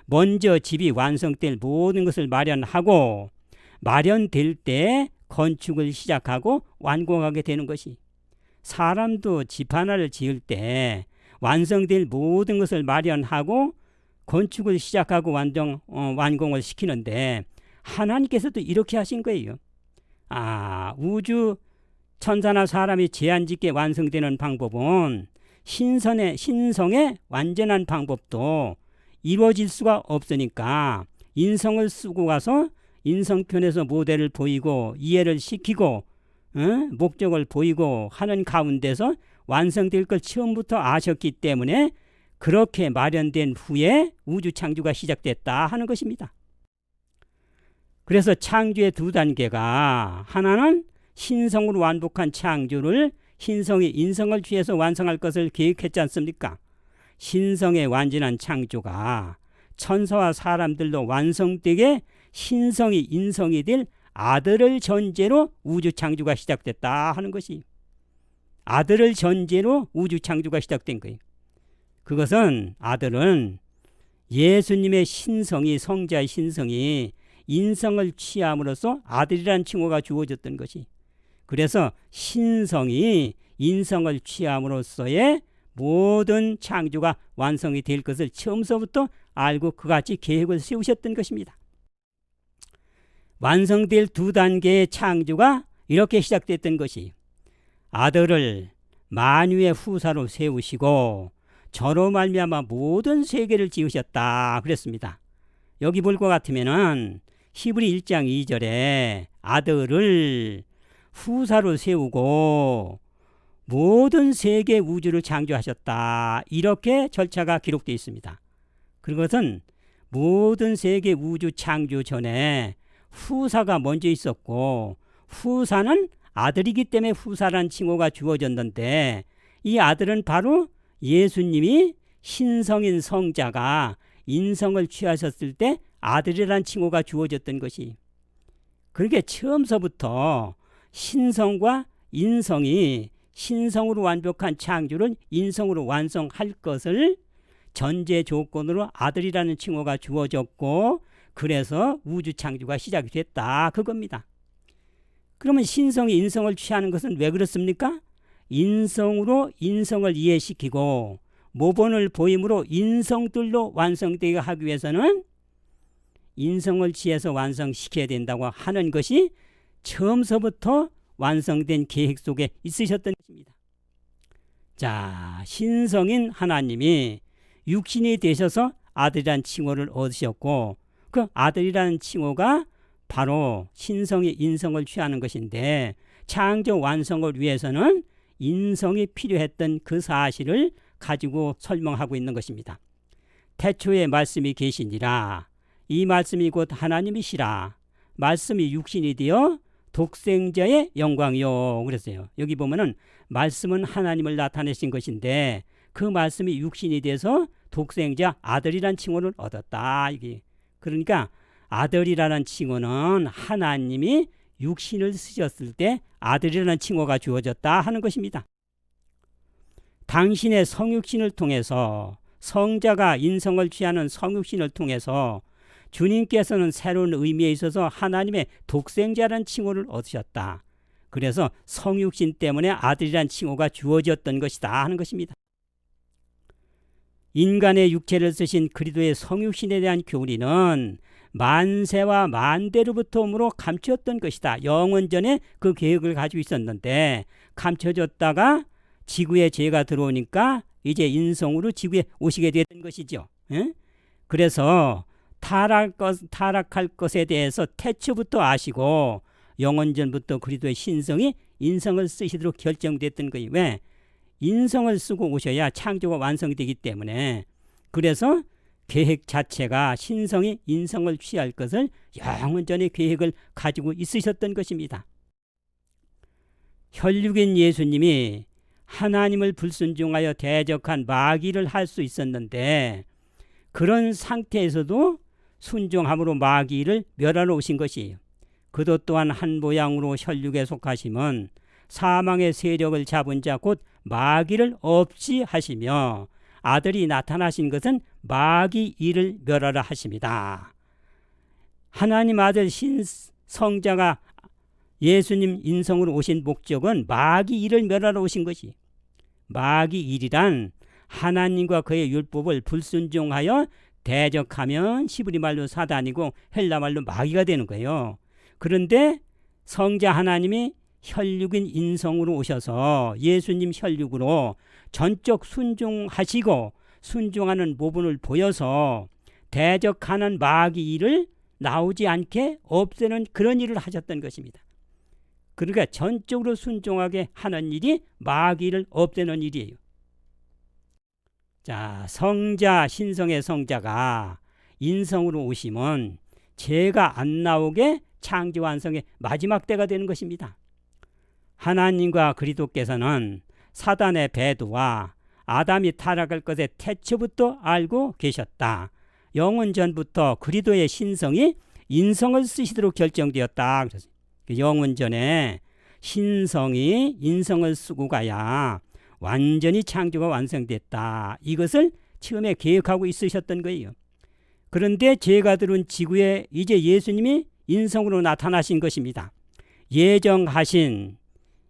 S1: 먼저 집이 완성될 모든 것을 마련하고 마련될 때 건축을 시작하고 완공하게 되는 것이 사람도 집 하나를 지을 때 완성될 모든 것을 마련하고 건축을 시작하고 완공을 시키는데 하나님께서도 이렇게 하신 거예요. 우주 천사나 사람이 제한짓게 완성되는 방법은 신성의 완전한 방법도 이루어질 수가 없으니까 인성을 쓰고 가서 인성편에서 모델을 보이고 이해를 시키고 목적을 보이고 하는 가운데서 완성될 걸 처음부터 아셨기 때문에 그렇게 마련된 후에 우주 창조가 시작됐다 하는 것입니다. 그래서 창조의 두 단계가, 하나는 신성으로 완벽한 창조를 신성이 인성을 취해서 완성할 것을 계획했지 않습니까? 신성의 완전한 창조가 천사와 사람들도 완성되게 신성이 인성이 될 아들을 전제로 우주 창조가 시작됐다 하는 것이, 아들을 전제로 우주 창조가 시작된 거예요. 그것은 아들은 예수님의 신성이, 성자의 신성이 인성을 취함으로써 아들이라는 칭호가 주어졌던 것이, 그래서 신성이 인성을 취함으로써의 모든 창조가 완성이 될 것을 처음서부터 알고 그같이 계획을 세우셨던 것입니다. 완성될 두 단계의 창조가 이렇게 시작됐던 것이, 아들을 만유의 후사로 세우시고 저로 말미암아 모든 세계를 지으셨다 그랬습니다. 여기 볼 것 같으면은 히브리 1장 2절에 아들을 후사로 세우고 모든 세계 우주를 창조하셨다, 이렇게 절차가 기록되어 있습니다. 그것은 모든 세계 우주 창조 전에 후사가 먼저 있었고, 후사는 아들이기 때문에 후사라는 칭호가 주어졌는데, 이 아들은 바로 예수님이 신성인 성자가 인성을 취하셨을 때 아들이라는 칭호가 주어졌던 것이, 그렇게 처음서부터 신성과 인성이 신성으로 완벽한 창조를 인성으로 완성할 것을 전제 조건으로 아들이라는 칭호가 주어졌고, 그래서 우주 창조가 시작이 됐다 그겁니다. 그러면 신성이 인성을 취하는 것은 왜 그렇습니까? 인성으로 인성을 이해시키고 모본을 보임으로 인성들로 완성되게 하기 위해서는 인성을 취해서 완성시켜야 된다고 하는 것이 처음서부터 완성된 계획 속에 있으셨던 것입니다. 자, 신성인 하나님이 육신이 되셔서 아들이라는 칭호를 얻으셨고, 그 아들이라는 칭호가 바로 신성이 인성을 취하는 것인데, 창조 완성을 위해서는 인성이 필요했던 그 사실을 가지고 설명하고 있는 것입니다. 태초에 말씀이 계시니라, 이 말씀이 곧 하나님이시라, 말씀이 육신이 되어 독생자의 영광이요 그랬어요. 여기 보면은 말씀은 하나님을 나타내신 것인데 그 말씀이 육신이 돼서 독생자 아들이란 칭호를 얻었다. 이게 그러니까 아들이라는 칭호는 하나님이 육신을 쓰셨을 때 아들이라는 칭호가 주어졌다 하는 것입니다. 당신의 성육신을 통해서, 성자가 인성을 취하는 성육신을 통해서 주님께서는 새로운 의미에 있어서 하나님의 독생자라는 칭호를 얻으셨다. 그래서 성육신 때문에 아들이라는 칭호가 주어졌던 것이다 하는 것입니다. 인간의 육체를 쓰신 그리스도의 성육신에 대한 교리는 만세와 만대로부터 오므로 감추었던 것이다. 영원전에 그 계획을 가지고 있었는데 감춰졌다가 지구에 죄가 들어오니까 이제 인성으로 지구에 오시게 됐던 것이죠. 그래서 타락할 것에 대해서 태초부터 아시고 영원전부터 그리스도의 신성이 인성을 쓰시도록 결정됐던 거예요. 왜? 인성을 쓰고 오셔야 창조가 완성이 되기 때문에. 그래서 계획 자체가 신성이 인성을 취할 것을 영원전의 계획을 가지고 있으셨던 것입니다. 혈육인 예수님이 하나님을 불순종하여 대적한 마귀를 할 수 있었는데 그런 상태에서도 순종함으로 마귀를 멸하러 오신 것이에요. 그도 또한 한 모양으로 혈육에 속하심은 사망의 세력을 잡은 자 곧 마귀를 없이 하시며 아들이 나타나신 것은 마귀 일을 멸하라 하십니다. 하나님 아들 신성자가 예수님 인성으로 오신 목적은 마귀 일을 멸하러 오신 것이, 마귀 일이란 하나님과 그의 율법을 불순종하여 대적하면 히브리 말로 사단이고 헬라 말로 마귀가 되는 거예요. 그런데 성자 하나님이 혈육인 인성으로 오셔서 예수님 혈육으로 전적 순종하시고 순종하는 모분을 보여서 대적하는 마귀 일을 나오지 않게 없애는 그런 일을 하셨던 것입니다. 그러니까 전적으로 순종하게 하는 일이 마귀를 없애는 일이에요. 자, 성자, 신성의 성자가 인성으로 오시면 죄가 안 나오게 창조 완성의 마지막 때가 되는 것입니다. 하나님과 그리스도께서는 사단의 배도와 아담이 타락할 것에 태초부터 알고 계셨다. 영원 전부터 그리스도의 신성이 인성을 쓰시도록 결정되었다. 그래서 영원 전에 신성이 인성을 쓰고 가야 완전히 창조가 완성됐다. 이것을 처음에 계획하고 있으셨던 거예요. 그런데 죄가 들어온 지구에 이제 예수님이 인성으로 나타나신 것입니다. 예정하신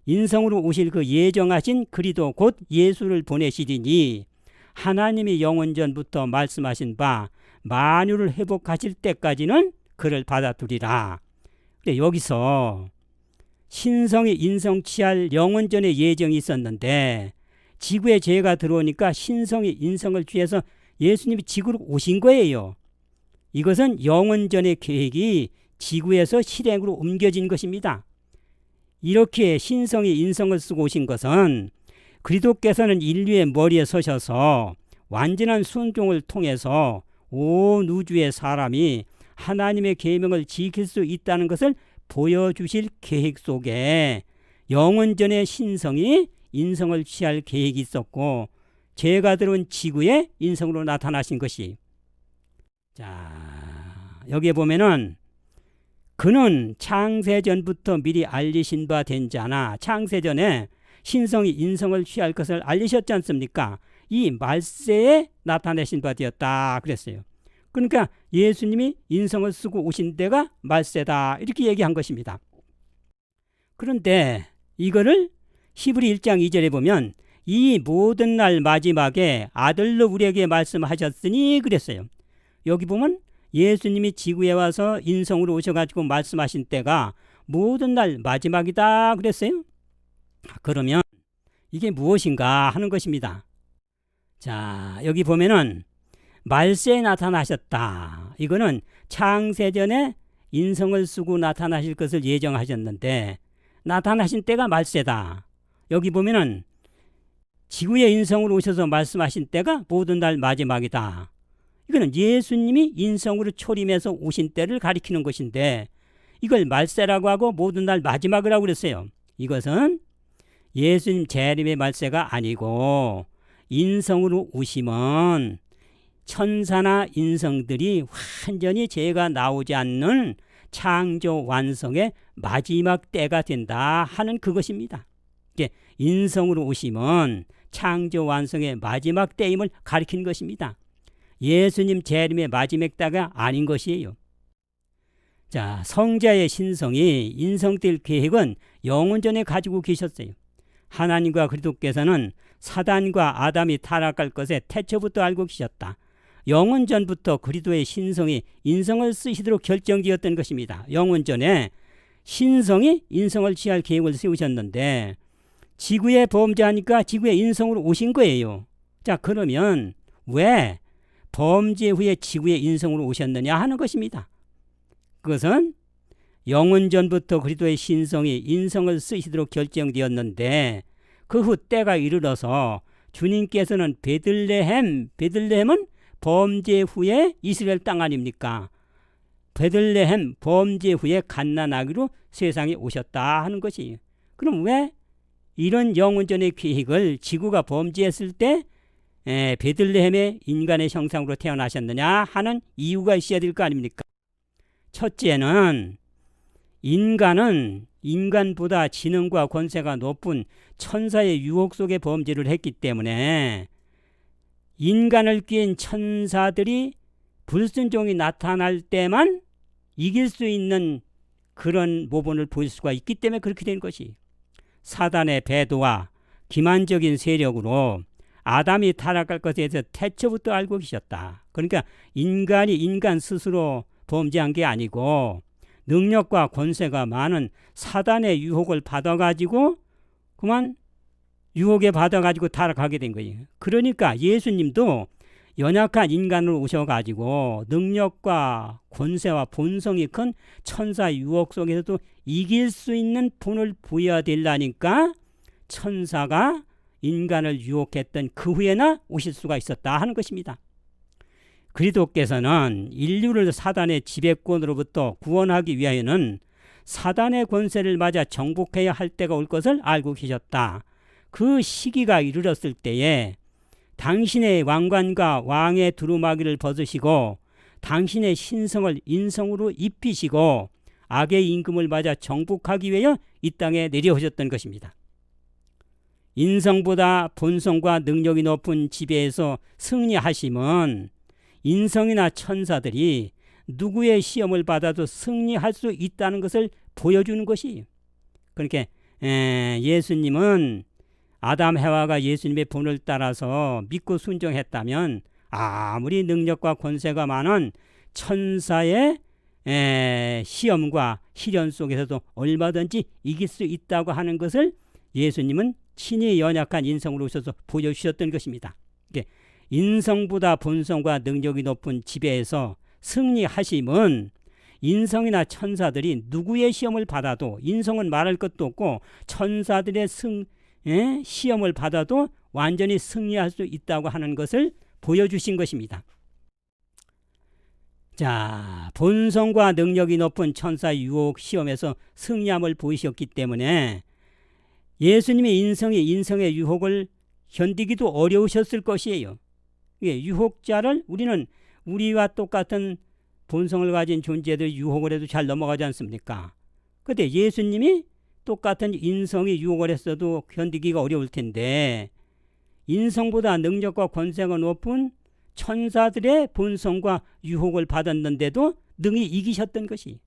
S1: 인성으로 오실 그 예정하신 그리스도 곧 예수를 보내시리니 하나님이 영원 전부터 말씀하신 바 만유를 회복하실 때까지는 그를 받아두리라. 근데 여기서 신성이 인성 취할 영원 전의 예정이 있었는데 지구에 죄가 들어오니까 신성이 인성을 취해서 예수님이 지구로 오신 거예요. 이것은 영원 전의 계획이 지구에서 실행으로 옮겨진 것입니다. 이렇게 신성이 인성을 쓰고 오신 것은 그리스도께서는 인류의 머리에 서셔서 완전한 순종을 통해서 온 우주의 사람이 하나님의 계명을 지킬 수 있다는 것을 보여주실 계획 속에 영원전의 신성이 인성을 취할 계획이 있었고 죄가 들어온 지구에 인성으로 나타나신 것이. 자, 여기에 보면은 그는 창세전부터 미리 알리신 바 된 자나 창세전에 신성이 인성을 취할 것을 알리셨지 않습니까? 이 말세에 나타내신 바 되었다 그랬어요. 그러니까 예수님이 인성을 쓰고 오신 때가 말세다 이렇게 얘기한 것입니다. 그런데 이거를 히브리 1장 2절에 보면 이 모든 날 마지막에 아들로 우리에게 말씀하셨으니 그랬어요. 여기 보면 예수님이 지구에 와서 인성으로 오셔가지고 말씀하신 때가 모든 날 마지막이다 그랬어요. 그러면 이게 무엇인가 하는 것입니다. 자, 여기 보면은 말세에 나타나셨다. 이거는 창세전에 인성을 쓰고 나타나실 것을 예정하셨는데 나타나신 때가 말세다. 여기 보면은 지구의 인성으로 오셔서 말씀하신 때가 모든 날 마지막이다. 이거는 예수님이 인성으로 초림해서 오신 때를 가리키는 것인데 이걸 말세라고 하고 모든 날 마지막이라고 그랬어요. 이것은 예수님 재림의 말세가 아니고 인성으로 오시면 천사나 인성들이 완전히 죄가 나오지 않는 창조 완성의 마지막 때가 된다 하는 그것입니다. 인성으로 오시면 창조 완성의 마지막 때임을 가리킨 것입니다. 예수님 재림의 마지막 때가 아닌 것이에요. 자, 성자의 신성이 인성될 계획은 영원전에 가지고 계셨어요. 하나님과 그리스도께서는 사단과 아담이 타락할 것에 태초부터 알고 계셨다. 영원전부터 그리스도의 신성이 인성을 쓰시도록 결정되었던 것입니다. 영원전에 신성이 인성을 취할 계획을 세우셨는데 지구에 범죄하니까 지구에 인성으로 오신 거예요. 자, 그러면 왜 범죄 후에 지구에 인성으로 오셨느냐 하는 것입니다. 그것은 영원전부터 그리스도의 신성이 인성을 쓰시도록 결정되었는데 그 후 때가 이르러서 주님께서는 베들레헴은 범죄 후에 이스라엘 땅 아닙니까? 베들레헴 범죄 후에 갓난아기로 세상에 오셨다 하는 것이에요. 그럼 왜 이런 영원전의 계획을 지구가 범죄했을 때 베들레헴의 인간의 형상으로 태어나셨느냐 하는 이유가 있어야 될 거 아닙니까? 첫째는 인간은 인간보다 지능과 권세가 높은 천사의 유혹 속에 범죄를 했기 때문에 인간을 꾀인 천사들이 불순종이 나타날 때만 이길 수 있는 그런 모본을 보일 수가 있기 때문에 그렇게 된 것이. 사단의 배도와 기만적인 세력으로 아담이 타락할 것에 대해서 태초부터 알고 계셨다. 그러니까 인간이 인간 스스로 범죄한 게 아니고 능력과 권세가 많은 사단의 유혹을 받아가지고 그만 유혹에 받아가지고 타락하게 된 거예요. 그러니까 예수님도 연약한 인간으로 오셔가지고 능력과 권세와 본성이 큰 천사 유혹 속에서도 이길 수 있는 본을 보여야 되려니까 천사가 인간을 유혹했던 그 후에나 오실 수가 있었다 하는 것입니다. 그리스도께서는 인류를 사단의 지배권으로부터 구원하기 위하여는 사단의 권세를 맞아 정복해야 할 때가 올 것을 알고 계셨다. 그 시기가 이르렀을 때에 당신의 왕관과 왕의 두루마기를 벗으시고 당신의 신성을 인성으로 입히시고 악의 임금을 맞아 정복하기 위하여 이 땅에 내려오셨던 것입니다. 인성보다 본성과 능력이 높은 지배에서 승리하심은 인성이나 천사들이 누구의 시험을 받아도 승리할 수 있다는 것을 보여주는 것이. 그러니까 예수님은 아담 해와가 예수님의 본을 따라서 믿고 순종했다면 아무리 능력과 권세가 많은 천사의 시험과 시련 속에서도 얼마든지 이길 수 있다고 하는 것을 예수님은 친히 연약한 인성으로 오셔서 보여주셨던 것입니다. 인성보다 본성과 능력이 높은 지배에서 승리하심은 인성이나 천사들이 누구의 시험을 받아도, 인성은 말할 것도 없고 천사들의 시험을 받아도 완전히 승리할 수 있다고 하는 것을 보여주신 것입니다. 자, 본성과 능력이 높은 천사 유혹 시험에서 승리함을 보이셨기 때문에 예수님의 인성의 유혹을 견디기도 어려우셨을 것이에요. 유혹자를 우리는 우리와 똑같은 본성을 가진 존재들 유혹을 해도 잘 넘어가지 않습니까? 그런데 예수님이 똑같은 인성이 유혹을 했어도 견디기가 어려울 텐데 인성보다 능력과 권세가 높은 천사들의 본성과 유혹을 받았는데도 능히 이기셨던 것이.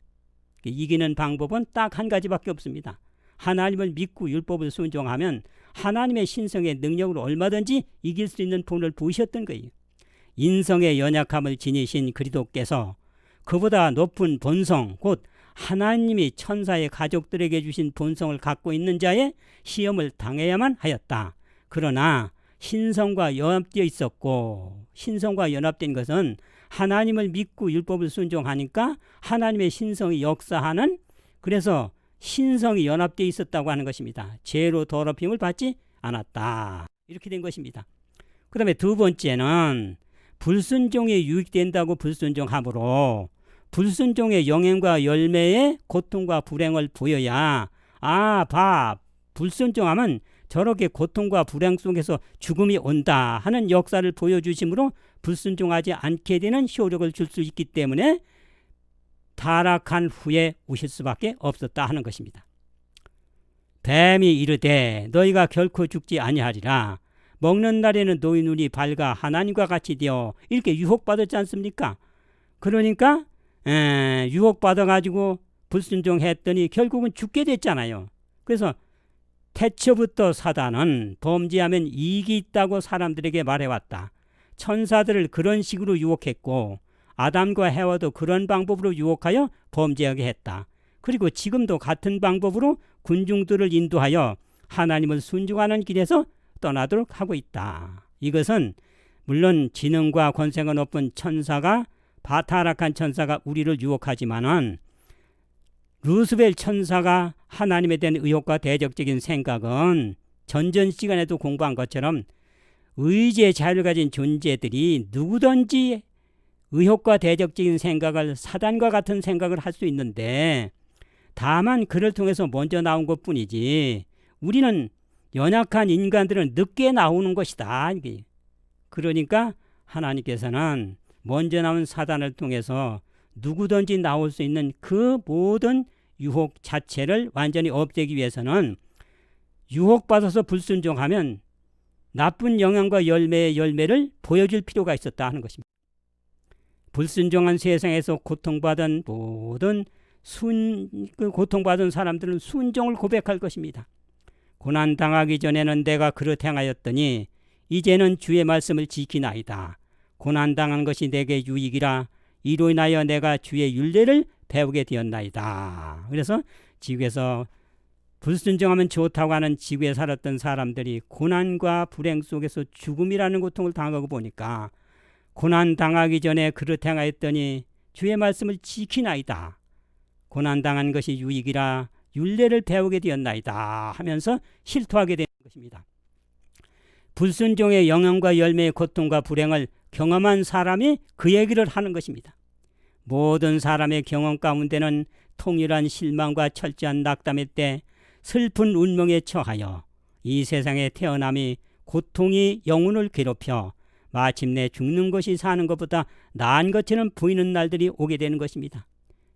S1: 이기는 방법은 딱 한 가지밖에 없습니다. 하나님을 믿고 율법을 순종하면 하나님의 신성의 능력으로 얼마든지 이길 수 있는 본을 보이셨던 거예요. 인성의 연약함을 지니신 그리스도께서 그보다 높은 본성, 곧 하나님이 천사의 가족들에게 주신 본성을 갖고 있는 자의 시험을 당해야만 하였다. 그러나 신성과 연합되어 있었고, 신성과 연합된 것은 하나님을 믿고 율법을 순종하니까 하나님의 신성이 역사하는, 그래서 신성이 연합되어 있었다고 하는 것입니다. 죄로 더럽힘을 받지 않았다. 이렇게 된 것입니다. 그 다음에 두 번째는 불순종에 유익된다고 불순종함으로 불순종의 영향과 열매의 고통과 불행을 보여야 불순종하면 저렇게 고통과 불행 속에서 죽음이 온다 하는 역사를 보여주심으로 불순종하지 않게 되는 효력을 줄 수 있기 때문에 타락한 후에 오실 수밖에 없었다 하는 것입니다. 뱀이 이르되 너희가 결코 죽지 아니하리라. 먹는 날에는 너희 눈이 밝아 하나님과 같이 되어, 이렇게 유혹받았지 않습니까? 그러니까 유혹받아가지고 불순종했더니 결국은 죽게 됐잖아요. 그래서 태초부터 사단은 범죄하면 이익이 있다고 사람들에게 말해왔다. 천사들을 그런 식으로 유혹했고 아담과 해와도 그런 방법으로 유혹하여 범죄하게 했다. 그리고 지금도 같은 방법으로 군중들을 인도하여 하나님을 순종하는 길에서 떠나도록 하고 있다. 이것은 물론 지능과 권세가 높은 천사가, 타락한 천사가 우리를 유혹하지만은 루스벨 천사가 하나님에 대한 의혹과 대적적인 생각은 전전 시간에도 공부한 것처럼 의지의 자유를 가진 존재들이 누구든지 의혹과 대적적인 생각을, 사단과 같은 생각을 할 수 있는데 다만 그를 통해서 먼저 나온 것뿐이지 우리는 연약한 인간들은 늦게 나오는 것이다. 그러니까 하나님께서는 먼저 나온 사단을 통해서 누구든지 나올 수 있는 그 모든 유혹 자체를 완전히 없애기 위해서는 유혹받아서 불순종하면 나쁜 영향과 열매를 보여줄 필요가 있었다 하는 것입니다. 불순종한 세상에서 고통받은 모든 고통받은 사람들은 순종을 고백할 것입니다. 고난당하기 전에는 내가 그릇 행하였더니 이제는 주의 말씀을 지키나이다. 고난당한 것이 내게 유익이라 이로 인하여 내가 주의 율례를 배우게 되었나이다. 그래서 지구에서 불순종하면 좋다고 하는 지구에 살았던 사람들이 고난과 불행 속에서 죽음이라는 고통을 당하고 보니까 고난당하기 전에 그릇 행하였더니 주의 말씀을 지키나이다. 고난당한 것이 유익이라 율례를 배우게 되었나이다 하면서 실토하게 되는 것입니다. 불순종의 영향과 열매의 고통과 불행을 경험한 사람이 그 얘기를 하는 것입니다. 모든 사람의 경험 가운데는 통일한 실망과 철저한 낙담의 때 슬픈 운명에 처하여 이 세상에 태어남이 고통이 영혼을 괴롭혀 마침내 죽는 것이 사는 것보다 나은 것처럼 보이는 날들이 오게 되는 것입니다.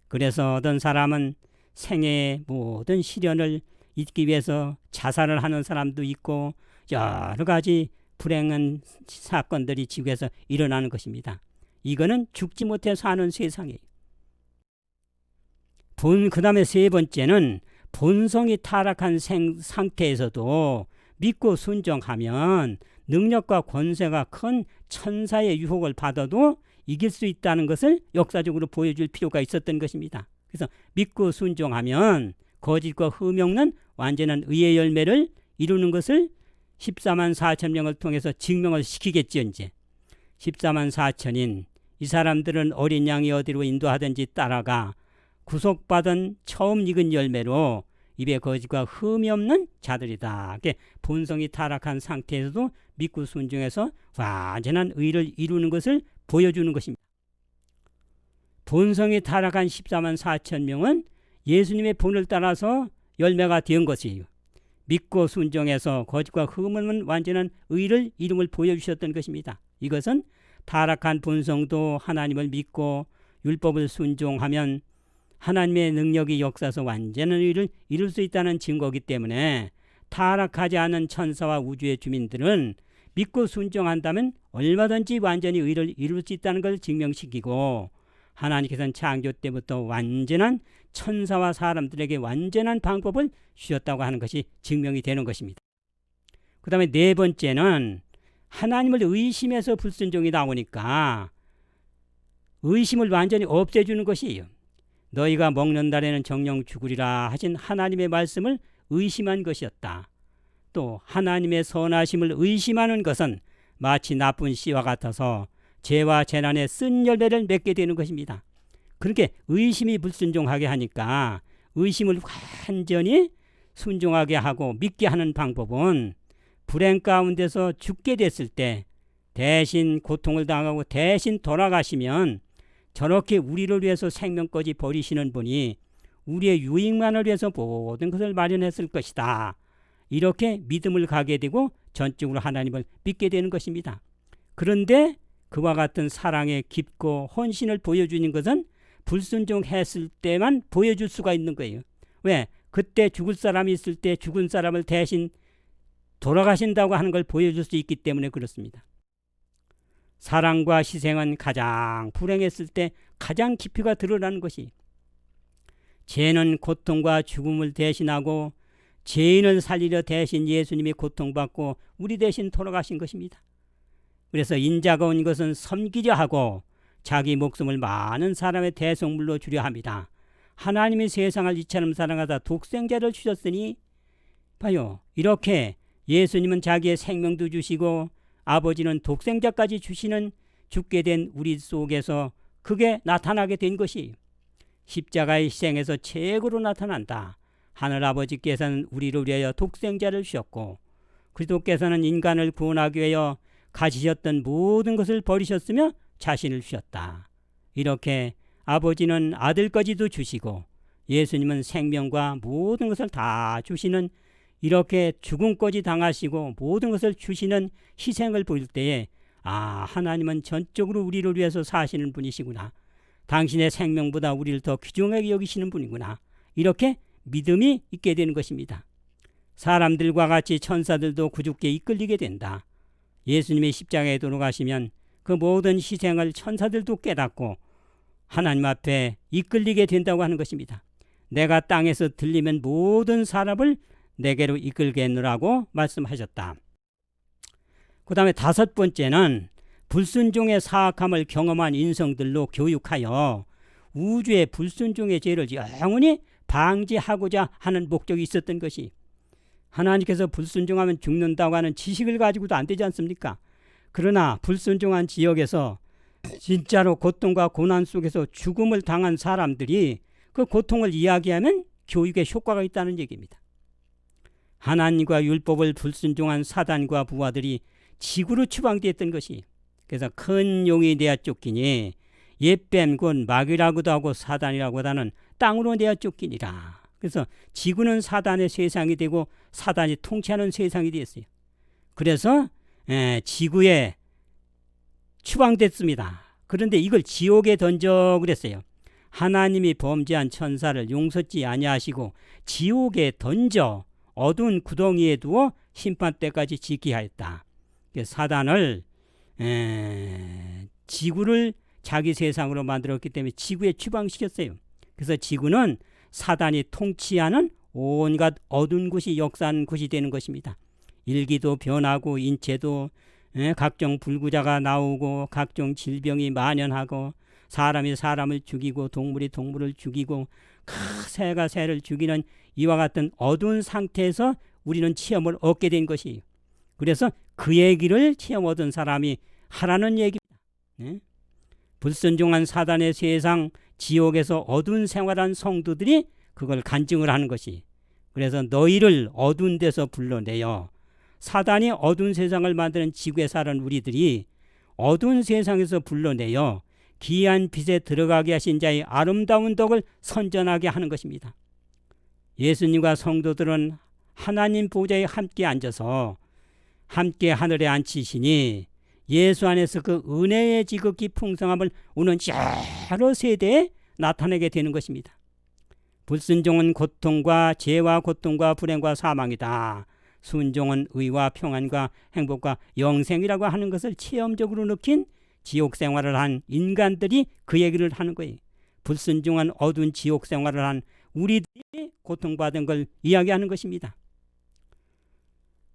S1: 그래서 어떤 사람은 생애의 모든 시련을 잊기 위해서 자살을 하는 사람도 있고 여러 가지 불행한 사건들이 지구에서 일어나는 것입니다. 이거는 죽지 못해 사는 세상이에요. 그 다음에 세 번째는 본성이 타락한 상태에서도 믿고 순종하면 능력과 권세가 큰 천사의 유혹을 받아도 이길 수 있다는 것을 역사적으로 보여줄 필요가 있었던 것입니다. 그래서 믿고 순종하면 거짓과 흠이 없는 완전한 의의 열매를 이루는 것을 14만 4천 명을 통해서 증명을 시키겠죠. 이제 14만 4천인 이 사람들은 어린 양이 어디로 인도하든지 따라가 구속받은 처음 익은 열매로 입에 거짓과 흠이 없는 자들이다. 본성이 타락한 상태에서도 믿고 순종해서 완전한 의를 이루는 것을 보여주는 것입니다. 본성이 타락한 14만 4천 명은 예수님의 본을 따라서 열매가 된 것이에요. 믿고 순종해서 거짓과 흠 없는 완전한 의를 이름을 보여주셨던 것입니다. 이것은 타락한 본성도 하나님을 믿고 율법을 순종하면 하나님의 능력이 역사서 완전한 의를 이룰 수 있다는 증거이기 때문에 타락하지 않은 천사와 우주의 주민들은 믿고 순종한다면 얼마든지 완전히 의를 이룰 수 있다는 걸 증명시키고 하나님께서는 창조 때부터 완전한 천사와 사람들에게 완전한 방법을 주셨다고 하는 것이 증명이 되는 것입니다. 그 다음에 네 번째는 하나님을 의심해서 불순종이 나오니까 의심을 완전히 없애주는 것이에요. 너희가 먹는 날에는 정령 죽으리라 하신 하나님의 말씀을 의심한 것이었다. 또 하나님의 선하심을 의심하는 것은 마치 나쁜 씨와 같아서 죄와 재난의 쓴 열매를 맺게 되는 것입니다. 그렇게 의심이 불순종하게 하니까 의심을 완전히 순종하게 하고 믿게 하는 방법은 불행 가운데서 죽게 됐을 때 대신 고통을 당하고 대신 돌아가시면 저렇게 우리를 위해서 생명까지 버리시는 분이 우리의 유익만을 위해서 모든 것을 마련했을 것이다. 이렇게 믿음을 가게 되고 전적으로 하나님을 믿게 되는 것입니다. 그런데 그와 같은 사랑의 깊고 헌신을 보여주는 것은 불순종했을 때만 보여줄 수가 있는 거예요. 왜? 그때 죽을 사람이 있을 때 죽은 사람을 대신 돌아가신다고 하는 걸 보여줄 수 있기 때문에 그렇습니다. 사랑과 희생은 가장 불행했을 때 가장 깊이가 드러나는 것이 죄는 고통과 죽음을 대신하고 죄인을 살리려 대신 예수님이 고통받고 우리 대신 돌아가신 것입니다. 그래서 인자가 온 것은 섬기려 하고 자기 목숨을 많은 사람의 대속물로 주려 합니다. 하나님이 세상을 이처럼 사랑하다 독생자를 주셨으니 봐요. 이렇게 예수님은 자기의 생명도 주시고 아버지는 독생자까지 주시는 죽게 된 우리 속에서 그게 나타나게 된 것이 십자가의 희생에서 최고로 나타난다. 하늘아버지께서는 우리를 위하여 독생자를 주셨고 그리스도께서는 인간을 구원하기 위하여 가지셨던 모든 것을 버리셨으며 자신을 주셨다. 이렇게 아버지는 아들까지도 주시고 예수님은 생명과 모든 것을 다 주시는 이렇게 죽음까지 당하시고 모든 것을 주시는 희생을 보일 때에 하나님은 전적으로 우리를 위해서 사시는 분이시구나. 당신의 생명보다 우리를 더 귀중하게 여기시는 분이구나. 이렇게 믿음이 있게 되는 것입니다. 사람들과 같이 천사들도 구주께 이끌리게 된다. 예수님의 십자가에 돌아가시면 그 모든 희생을 천사들도 깨닫고 하나님 앞에 이끌리게 된다고 하는 것입니다. 내가 땅에서 들리면 모든 사람을 내게로 이끌겠노라고 말씀하셨다. 그 다음에 다섯 번째는 불순종의 사악함을 경험한 인성들로 교육하여 우주의 불순종의 죄를 영원히 방지하고자 하는 목적이 있었던 것이 하나님께서 불순종하면 죽는다고 하는 지식을 가지고도 안 되지 않습니까? 그러나 불순종한 지역에서 진짜로 고통과 고난 속에서 죽음을 당한 사람들이 그 고통을 이야기하면 교육에 효과가 있다는 얘기입니다. 하나님과 율법을 불순종한 사단과 부하들이 지구로 추방되었던 것이, 그래서 큰 용이 내어 쫓기니 옛뱀 곧 마귀라고도 하고 사단이라고도 하는 땅으로 내어 쫓기니라. 그래서 지구는 사단의 세상이 되고 사단이 통치하는 세상이 되었어요. 그래서 지구에 추방됐습니다. 그런데 이걸 지옥에 던져 그랬어요. 하나님이 범죄한 천사를 용서치 아니하시고 지옥에 던져 어두운 구덩이에 두어 심판 때까지 지키게 하였다. 사단을 지구를 자기 세상으로 만들었기 때문에 지구에 추방시켰어요. 그래서 지구는 사단이 통치하는 온갖 어두운 곳이 역사하는 곳이 되는 것입니다. 일기도 변하고 인체도 각종 불구자가 나오고 각종 질병이 만연하고 사람이 사람을 죽이고 동물이 동물을 죽이고 새가 새를 죽이는 이와 같은 어두운 상태에서 우리는 체험을 얻게 된 것이에요. 그래서 그 얘기를 체험 얻은 사람이 하라는 얘기입니다. 불순종한 사단의 세상 지옥에서 어두운 생활한 성도들이 그걸 간증을 하는 것이, 그래서 너희를 어두운 데서 불러내어 사단이 어두운 세상을 만드는 지구에 사는 우리들이 어두운 세상에서 불러내어 기이한 빛에 들어가게 하신 자의 아름다운 덕을 선전하게 하는 것입니다. 예수님과 성도들은 하나님 보좌에 함께 앉아서 함께 하늘에 앉히시니 예수 안에서 그 은혜의 지극히 풍성함을 오는 여러 세대에 나타내게 되는 것입니다. 불순종은 고통과 죄와 고통과 불행과 사망이다. 순종은 의와 평안과 행복과 영생이라고 하는 것을 체험적으로 느낀 지옥 생활을 한 인간들이 그 얘기를 하는 거예요. 불순종한 어두운 지옥 생활을 한 우리들이 고통받은 걸 이야기하는 것입니다.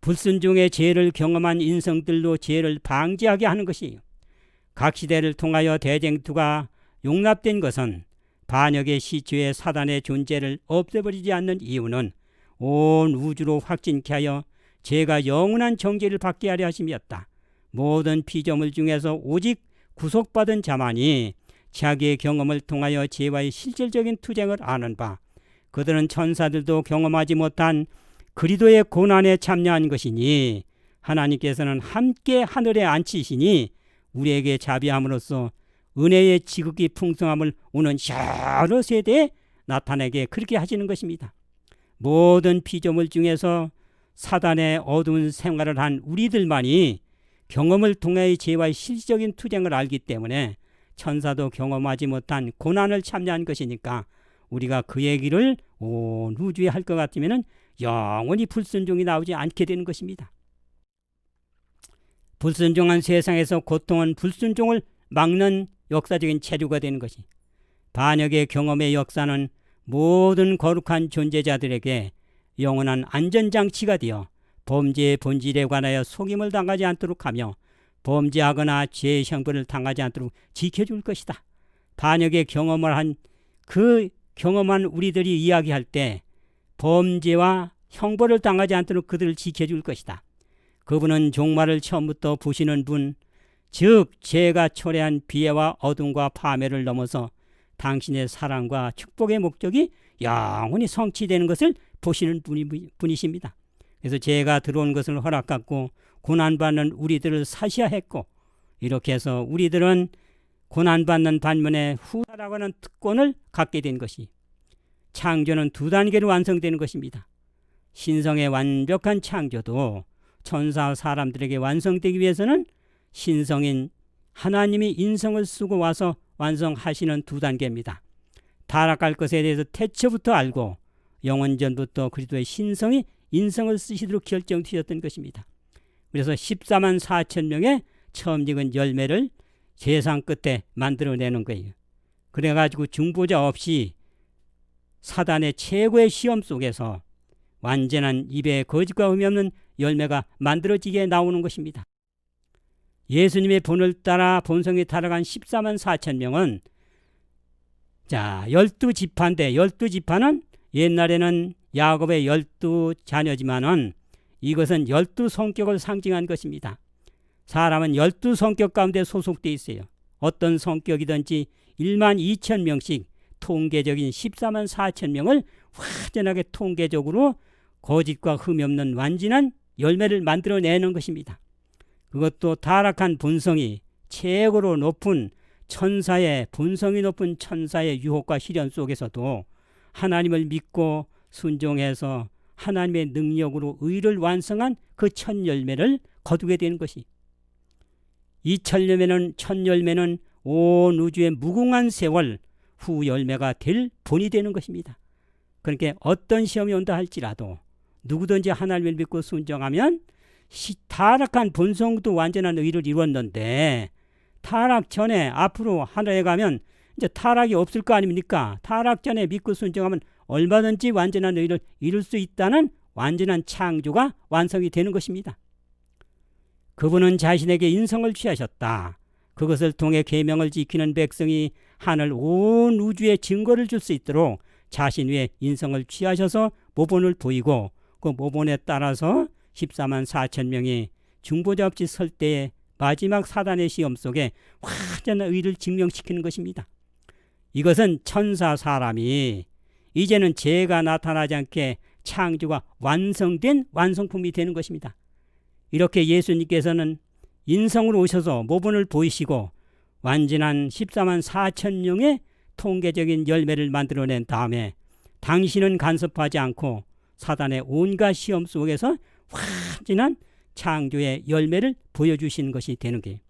S1: 불순종의 죄를 경험한 인성들로 죄를 방지하게 하는 것이에요. 각 시대를 통하여 대쟁투가 용납된 것은 반역의 시초에 사단의 존재를 없애버리지 않는 이유는 온 우주로 확진케 하여 죄가 영원한 정죄를 받게 하려 하심이었다. 모든 피조물 중에서 오직 구속받은 자만이 자기의 경험을 통하여 죄와의 실질적인 투쟁을 아는 바, 그들은 천사들도 경험하지 못한 그리스도의 고난에 참여한 것이니 하나님께서는 함께 하늘에 앉히시니 우리에게 자비함으로써 은혜의 지극히 풍성함을 오는 여러 세대에 나타내게 그렇게 하시는 것입니다. 모든 피조물 중에서 사단의 어두운 생활을 한 우리들만이 경험을 통해 죄와의 실질적인 투쟁을 알기 때문에 천사도 경험하지 못한 고난을 참여한 것이니까 우리가 그 얘기를 온 우주에 할 것 같으면 영원히 불순종이 나오지 않게 되는 것입니다. 불순종한 세상에서 고통은 불순종을 막는 역사적인 체류가 되는 것이, 반역의 경험의 역사는 모든 거룩한 존재자들에게 영원한 안전장치가 되어 범죄의 본질에 관하여 속임을 당하지 않도록 하며 범죄하거나 죄의 형벌을 당하지 않도록 지켜줄 것이다. 반역의 경험을 한 그 경험한 우리들이 이야기할 때 범죄와 형벌을 당하지 않도록 그들을 지켜줄 것이다. 그분은 종말을 처음부터 보시는 분, 즉 죄가 초래한 비애와 어둠과 파멸을 넘어서 당신의 사랑과 축복의 목적이 영원히 성취되는 것을 보시는 분이십니다. 그래서 죄가 들어온 것을 허락받고 고난받는 우리들을 사시하했고, 이렇게 해서 우리들은 고난받는 반면에 후사라고 하는 특권을 갖게 된 것이, 창조는 두 단계로 완성되는 것입니다. 신성의 완벽한 창조도 천사 사람들에게 완성되기 위해서는 신성인 하나님이 인성을 쓰고 와서 완성하시는 두 단계입니다. 타락할 것에 대해서 태초부터 알고 영원전부터 그리스도의 신성이 인성을 쓰시도록 결정되었던 것입니다. 그래서 14만 4천 명의 처음 익은 열매를 세상 끝에 만들어내는 거예요. 그래가지고 중보자 없이 사단의 최고의 시험 속에서 완전한 입에 거짓과 흠이 없는 열매가 만들어지게 나오는 것입니다. 예수님의 본을 따라 본성이 타락한 14만 4천 명은 12지파인데 12지파는 옛날에는 야곱의 12자녀지만은 이것은 12성격을 상징한 것입니다. 사람은 12성격 가운데 소속되어 있어요. 어떤 성격이든지 1만 2천 명씩 통계적인 14만 4천 명을 완전하게 통계적으로 거짓과 흠이 없는 완전한 열매를 만들어내는 것입니다. 그것도 타락한 본성이 최고로 높은 천사의 본성이 높은 천사의 유혹과 시련 속에서도 하나님을 믿고 순종해서 하나님의 능력으로 의를 완성한 그 첫 열매를 거두게 되는 것이, 이 첫 열매는 온 우주의 무궁한 세월 후 열매가 될 본이 되는 것입니다. 그러니까 어떤 시험이 온다 할지라도 누구든지 하나님을 믿고 순종하면 타락한 본성도 완전한 의를 이뤘는데, 타락 전에 앞으로 하늘에 가면 이제 타락이 없을 거 아닙니까? 타락 전에 믿고 순종하면 얼마든지 완전한 의를 이룰 수 있다는 완전한 창조가 완성이 되는 것입니다. 그분은 자신에게 인성을 취하셨다. 그것을 통해 계명을 지키는 백성이 하늘 온 우주에 증거를 줄 수 있도록 자신 위에 인성을 취하셔서 모본을 보이고, 그 모본에 따라서 14만 4천 명이 중보자 없이 설 때에 마지막 사단의 시험 속에 완전한 의를 증명시키는 것입니다. 이것은 천사 사람이 이제는 죄가 나타나지 않게 창조가 완성된 완성품이 되는 것입니다. 이렇게 예수님께서는 인성으로 오셔서 모본을 보이시고 완전한 14만 4천 명의 통계적인 열매를 만들어낸 다음에 당신은 간섭하지 않고 사단의 온갖 시험 속에서 완전한 창조의 열매를 보여주시는 것이 되는 게,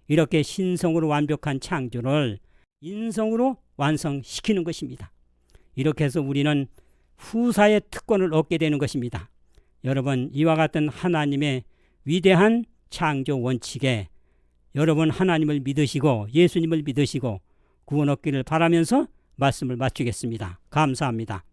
S1: 이렇게 신성으로 완벽한 창조를 인성으로 완성시키는 것입니다. 이렇게 해서 우리는 후사의 특권을 얻게 되는 것입니다. 여러분, 이와 같은 하나님의 위대한 창조 원칙에 여러분 하나님을 믿으시고 예수님을 믿으시고 구원 얻기를 바라면서 말씀을 마치겠습니다. 감사합니다.